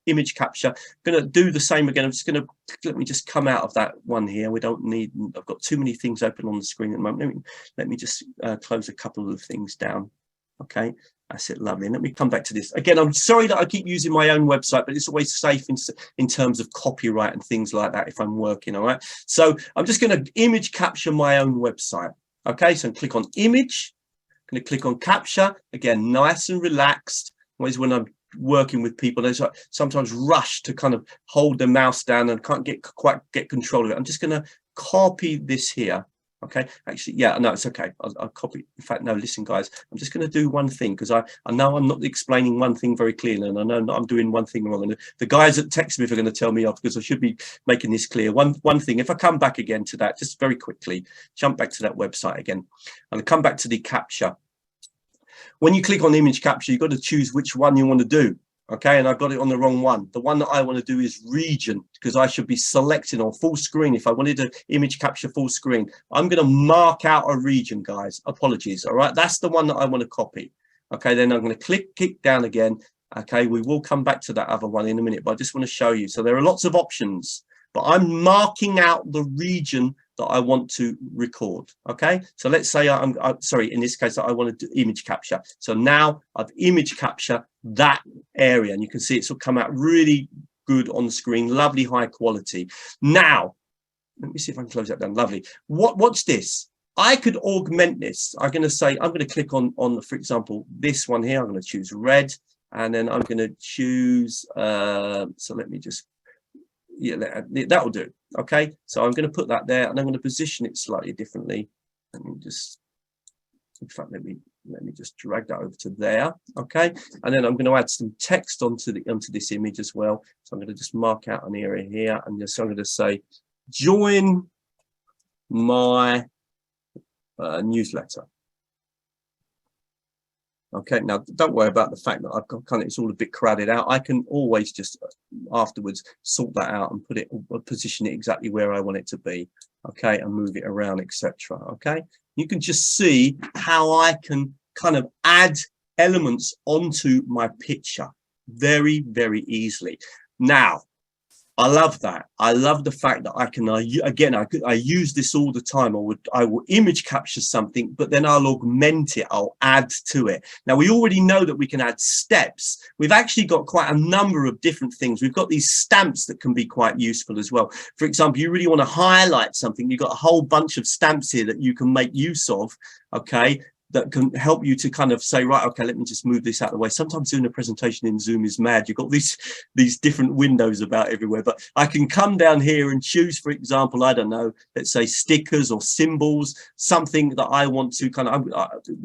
image capture. I'm going to do the same again. I'm just going to, let me just come out of that one here. We don't need, I've got too many things open on the screen at the moment. Let me just close a couple of things down. Okay, that's it, lovely. And let me come back to this. Again, I'm sorry that I keep using my own website, but it's always safe in terms of copyright and things like that if I'm working, all right? So I'm just going to image capture my own website. Okay, so click on image. I'm going to click on capture. Again, nice and relaxed. Always when I'm working with people, they sometimes rush to kind of hold the mouse down and can't quite get control of it. I'm just going to copy this here. Okay, actually, yeah, no, it's okay. I'll copy. In fact, no, listen, guys, I'm just going to do one thing because I know I'm not explaining one thing very clearly, and I know I'm doing one thing wrong. And the guys that text me are going to tell me off because I should be making this clear. One thing, if I come back again to that, just very quickly, jump back to that website again, and come back to the capture. When you click on image capture, you've got to choose which one you want to do. Okay, and I've got it on the wrong one. The one that I want to do is region, because I should be selecting on full screen. If I wanted to image capture full screen, I'm going to mark out a region, guys. Apologies. All right, that's the one that I want to copy. Okay, then I'm going to click down again. Okay, we will come back to that other one in a minute, but I just want to show you. So there are lots of options, but I'm marking out the region that I want to record. Okay, so let's say I'm sorry, in this case I want to do image capture. So now I've image capture that area, and you can see it's come out really good on the screen, lovely high quality. Now let me see if I can close that down. Lovely. What's this? I could augment this. I'm going to say, I'm going to click on for example this one here. I'm going to choose red, and then I'm going to choose so let me just, yeah, that'll do. Okay, so I'm going to put that there, and I'm going to position it slightly differently. Let me just, in fact, let me just drag that over to there. Okay, and then I'm going to add some text onto this image as well. So I'm going to just mark out an area here, and just I'm going to say, join my newsletter. Okay, now don't worry about the fact that I've got it's all a bit crowded out. I can always just afterwards sort that out and position it exactly where I want it to be. Okay, and move it around, etc. Okay, you can just see how I can kind of add elements onto my picture very, very easily. Now, I love that. I love the fact that I can, I use this all the time. I will image capture something, but then I'll augment it. I'll add to it. Now, we already know that we can add steps. We've actually got quite a number of different things. We've got these stamps that can be quite useful as well. For example, you really want to highlight something. You've got a whole bunch of stamps here that you can make use of, okay, that can help you to kind of say, right, okay, let me just move this out of the way. Sometimes doing a presentation in Zoom is mad. You've got these different windows about everywhere, but I can come down here and choose, for example, I don't know, let's say stickers or symbols, something that I want to kind of, I'm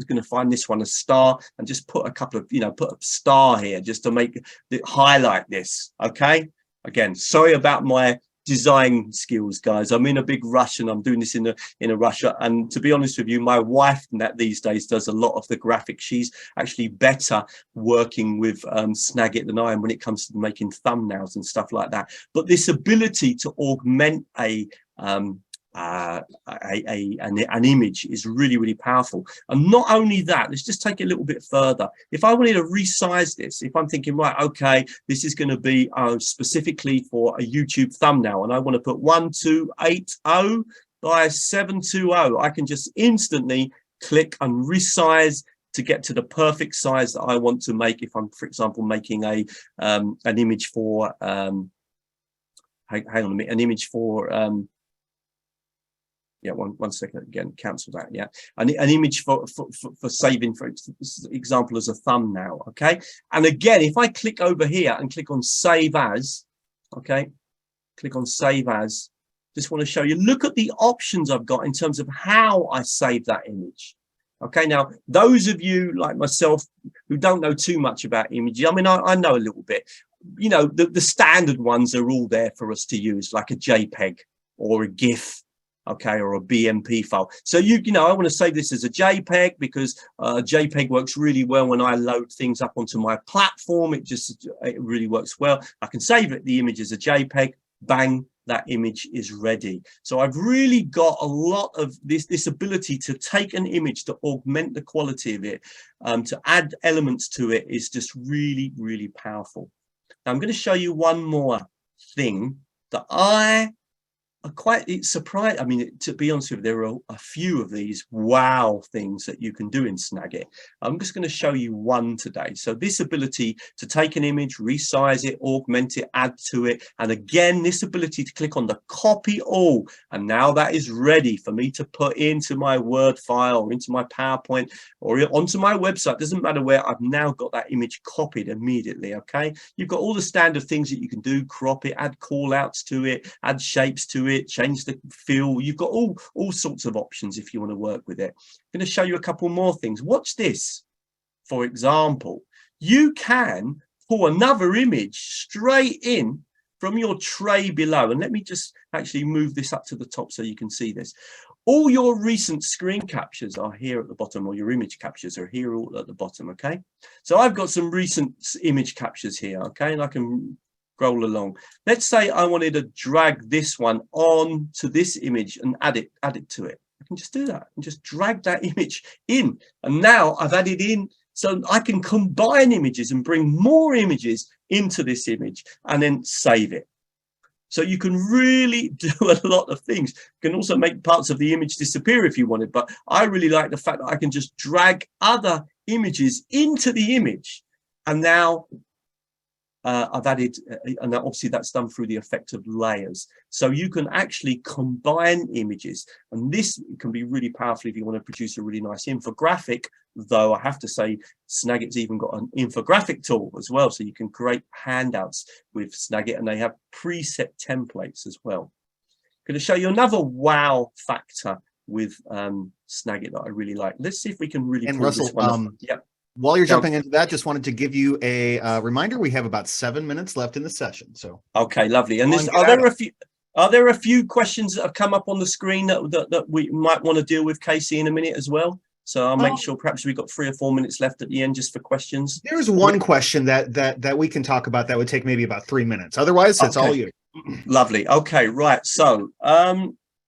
going to find this one, a star, and just put a couple of, put a star here just to make it highlight this. Okay. Again, sorry about my design skills, guys. I'm in a big rush and I'm doing this in a rush, and to be honest with you, my wife that these days does a lot of the graphics. She's actually better working with Snagit than I am when it comes to making thumbnails and stuff like that. But this ability to augment an image is really, really powerful. And not only that, let's just take it a little bit further. If I wanted to resize this, if I'm thinking, right, okay, this is going to be specifically for a YouTube thumbnail, and I want to put 1280 by 720, I can just instantly click and resize to get to the perfect size that I want to make. If I'm, for example, making an image for hang on a minute, an image for yeah, one second, again, cancel that. Yeah, an image for saving, for example, as a thumbnail. Okay, and again, if I click over here and click on save as, okay, click on save as, just want to show you, look at the options I've got in terms of how I save that image. Okay, now those of you like myself who don't know too much about images, I mean, I know a little bit. The standard ones are all there for us to use, like a JPEG or a GIF. Okay, or a BMP file. So I want to save this as a JPEG because JPEG works really well when I load things up onto my platform. It really works well. I can save the image as a JPEG. Bang, that image is ready. So I've really got a lot of this ability to take an image, to augment the quality of it, to add elements to it is just really, really powerful. Now I'm going to show you one more thing that I'm quite surprised. I mean, to be honest with you, there are a few of these wow things that you can do in Snagit. I'm just going to show you one today. So this ability to take an image, resize it, augment it, add to it. And again, this ability to click on the copy all. And now that is ready for me to put into my Word file or into my PowerPoint or onto my website. Doesn't matter where, I've now got that image copied immediately. Okay. You've got all the standard things that you can do, crop it, add call outs to it, add shapes to it, change the feel. You've got all sorts of options if you want to work with it. I'm going to show you a couple more things. Watch this. For example, you can pull another image straight in from your tray below. And let me just actually move this up to the top so you can see this. All your recent screen captures are here at the bottom, or your image captures are here all at the bottom. Okay, so I've got some recent image captures here. Okay, and I can scroll along. Let's say I wanted to drag this one on to this image and add it to it. I can just do that and just drag that image in. And now I've added in, so I can combine images and bring more images into this image and then save it. So you can really do a lot of things. You can also make parts of the image disappear if you wanted, but I really like the fact that I can just drag other images into the image. And now I've added, and obviously that's done through the effect of layers. So you can actually combine images, and this can be really powerful if you want to produce a really nice infographic, though I have to say Snagit's even got an infographic tool as well. So you can create handouts with Snagit, and they have preset templates as well. I'm going to show you another wow factor with Snagit that I really like. Let's see if we can really pull Russell, this one. Yep. While you're jumping into that, just wanted to give you a reminder. We have about 7 minutes left in the session. So okay, lovely. And are there a few questions that have come up on the screen that we might want to deal with, Casey, in a minute as well? So I'll make sure perhaps we've got 3 or 4 minutes left at the end just for questions. There's one question that we can talk about that would take maybe about 3 minutes. Otherwise, it's all you. Lovely. Okay, right. So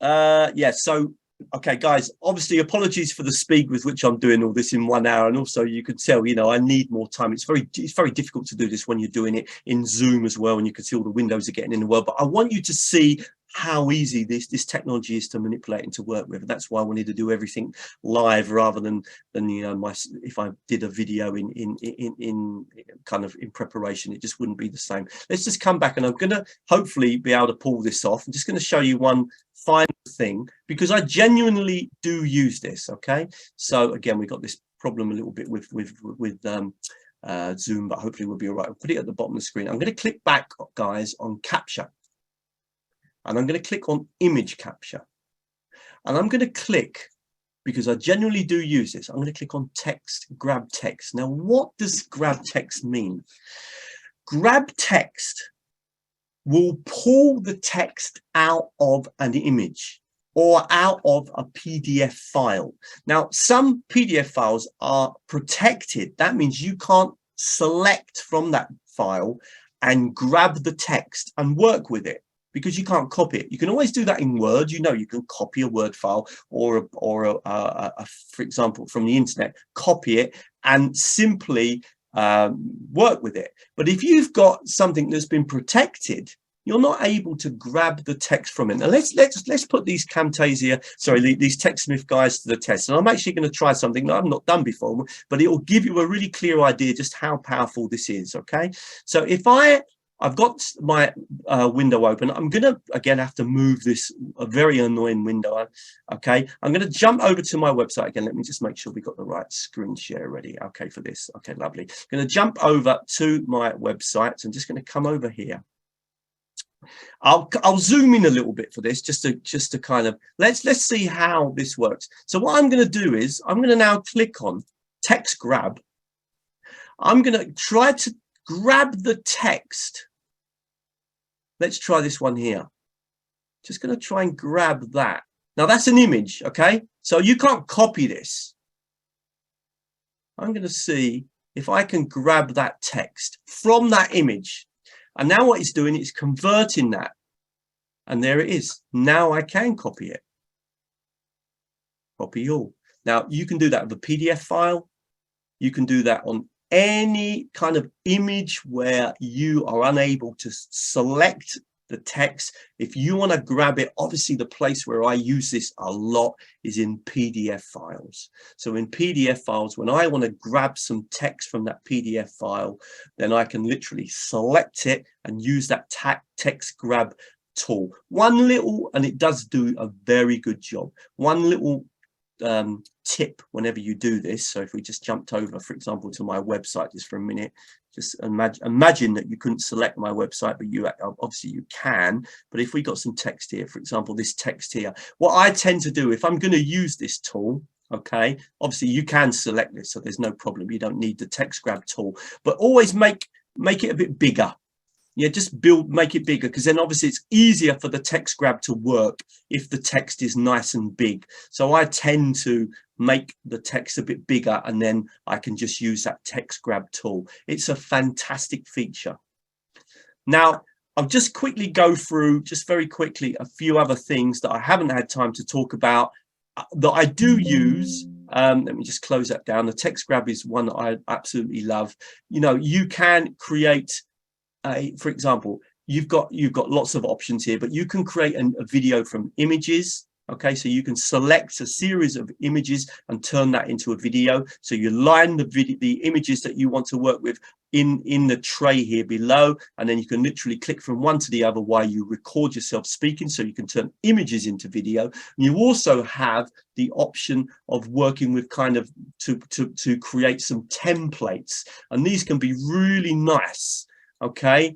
yeah. So Okay, guys, obviously apologies for the speed with which I'm doing all this in 1 hour. And also you could tell, you know, I need more time. It's very difficult to do this when you're doing it in Zoom as well, and you can see all the windows are getting in the world. But I want you to see how easy this technology is to manipulate and to work with. And that's why I wanted to do everything live rather than you know, if I did a video in kind of in preparation, it just wouldn't be the same. Let's just come back, and I'm going to hopefully be able to pull this off. I'm just going to show you one final thing, because I genuinely do use this. Okay, so again, we got this problem a little bit with Zoom, but hopefully we'll be all right. I'll put it at the bottom of the screen. I'm going to click back, guys, on capture, and I'm going to click on image capture, and I'm going to click, because I genuinely do use this, I'm going to click on text, grab text. Now, what does grab text mean? Grab text will pull the text out of an image or out of a PDF file. Now, some PDF files are protected. That means you can't select from that file and grab the text and work with it, because you can't copy it. You can always do that in Word. You know, you can copy a Word file or for example, from the internet, copy it and simply work with it. But if you've got something that's been protected, you're not able to grab the text from it. Now let's put these Camtasia, sorry, these TechSmith guys to the test. And I'm actually going to try something that I've not done before, but it will give you a really clear idea just how powerful this is. Okay, so if I've got my window open. I'm going to, again, have to move this, a very annoying window. Okay, I'm going to jump over to my website again. Let me just make sure we got the right screen share ready. Okay, for this. Okay, lovely. I'm going to jump over to my website. So I'm just going to come over here. I'll zoom in a little bit for this, just to kind of, let's see how this works. So what I'm going to do is I'm going to now click on text grab. I'm going to try to grab the text. Let's try this one here. Just going to try and grab that. Now that's an image, okay? So you can't copy this. I'm going to see if I can grab that text from that image. And now what it's doing is converting that. And there it is. Now I can copy it. Copy all. Now you can do that with a PDF file. You can do that on any kind of image where you are unable to select the text. If you want to grab it, obviously the place where I use this a lot is in PDF files. So in PDF files, when I want to grab some text from that PDF file, then I can literally select it and use that text grab tool. One little, and it does do a very good job. One little tip whenever you do this. So if we just jumped over, for example, to my website just for a minute, just imagine that you couldn't select my website, but you obviously you can. But if we got some text here, for example, this text here, what I tend to do if I'm going to use this tool, okay, obviously you can select this, so there's no problem. You don't need the text grab tool, but always make it a bit bigger. Yeah, just make it bigger, because then obviously it's easier for the text grab to work if the text is nice and big. So I tend to make the text a bit bigger, and then I can just use that text grab tool. It's a fantastic feature. Now, I'll just quickly go through, just very quickly, a few other things that I haven't had time to talk about that I do use. Let me just close that down. The text grab is one that I absolutely love. You know, you can create for example, you've got lots of options here, but you can create a video from images. Okay, so you can select a series of images and turn that into a video. So you line the images that you want to work with in the tray here below, and then you can literally click from one to the other while you record yourself speaking, so you can turn images into video. And you also have the option of working with kind of to create some templates, and these can be really nice. Okay,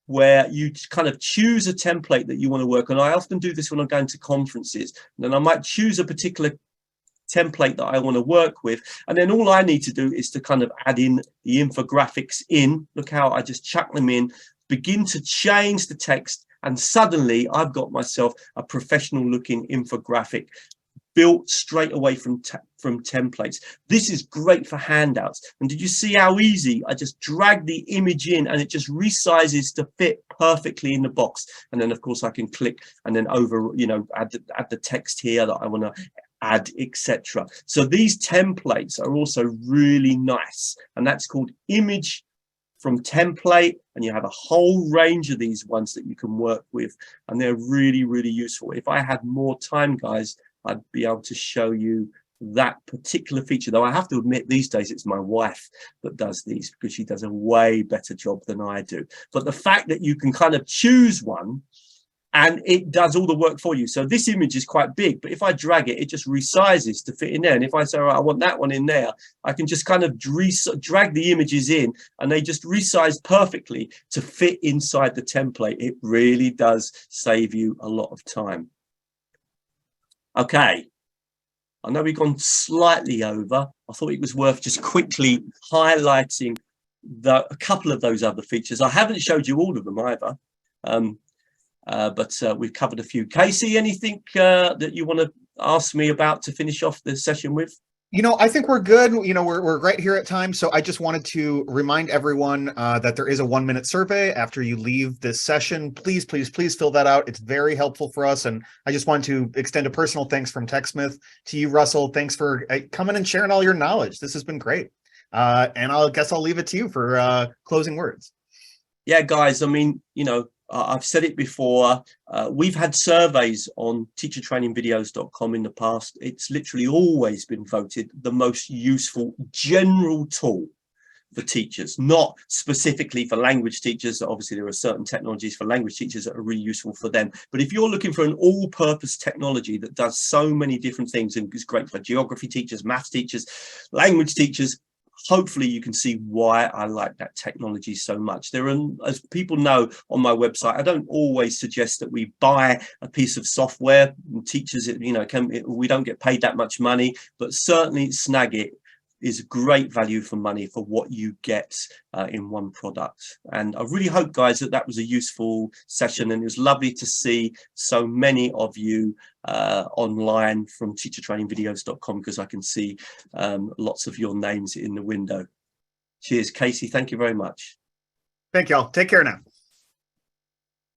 where you kind of choose a template that you want to work on. I often do this when I'm going to conferences, and then I might choose a particular template that I want to work with, and then all I need to do is to kind of add in the infographics in. Look how I just chuck them in, begin to change the text, and suddenly I've got myself a professional looking infographic. built straight away from templates. This is great for handouts. And did you see how easy? I just drag the image in and it just resizes to fit perfectly in the box. And then of course I can click and then over, you know, add the text here that I want to add, etc. So these templates are also really nice, and that's called image from template, and you have a whole range of these ones that you can work with, and they're really, really useful. If I had more time, guys, I'd be able to show you that particular feature, though I have to admit these days it's my wife that does these because she does a way better job than I do. But the fact that you can kind of choose one and it does all the work for you. So this image is quite big, but if I drag it, it just resizes to fit in there. And if I say, all right, I want that one in there, I can just kind of drag the images in and they just resize perfectly to fit inside the template. It really does save you a lot of time. Okay. I know we've gone slightly over. I thought it was worth just quickly highlighting a couple of those other features. I haven't showed you all of them either. But we've covered a few. Casey, anything that you want to ask me about to finish off the session with? You know, I think we're good. You know, we're right here at time. So I just wanted to remind everyone that there is a 1-minute survey after you leave this session. Please, please, please fill that out. It's very helpful for us. And I just want to extend a personal thanks from TechSmith to you, Russell. Thanks for coming and sharing all your knowledge. This has been great. And I guess I'll leave it to you for closing words. Yeah, guys, I mean, you know, I've said it before, we've had surveys on teachertrainingvideos.com in the past. It's literally always been voted the most useful general tool for teachers, not specifically for language teachers. Obviously, there are certain technologies for language teachers that are really useful for them. But if you're looking for an all-purpose technology that does so many different things and is great for geography teachers, maths teachers, language teachers, hopefully you can see why I like that technology so much. There are, as people know on my website, I don't always suggest that we buy a piece of software. Teachers, you know, we don't get paid that much money, but certainly Snagit is great value for money for what you get in one product. And I really hope, guys, that was a useful session, and it was lovely to see so many of you online from teachertrainingvideos.com, because I can see lots of your names in the window. Cheers, Casey. Thank you very much. Thank you all. Take care now.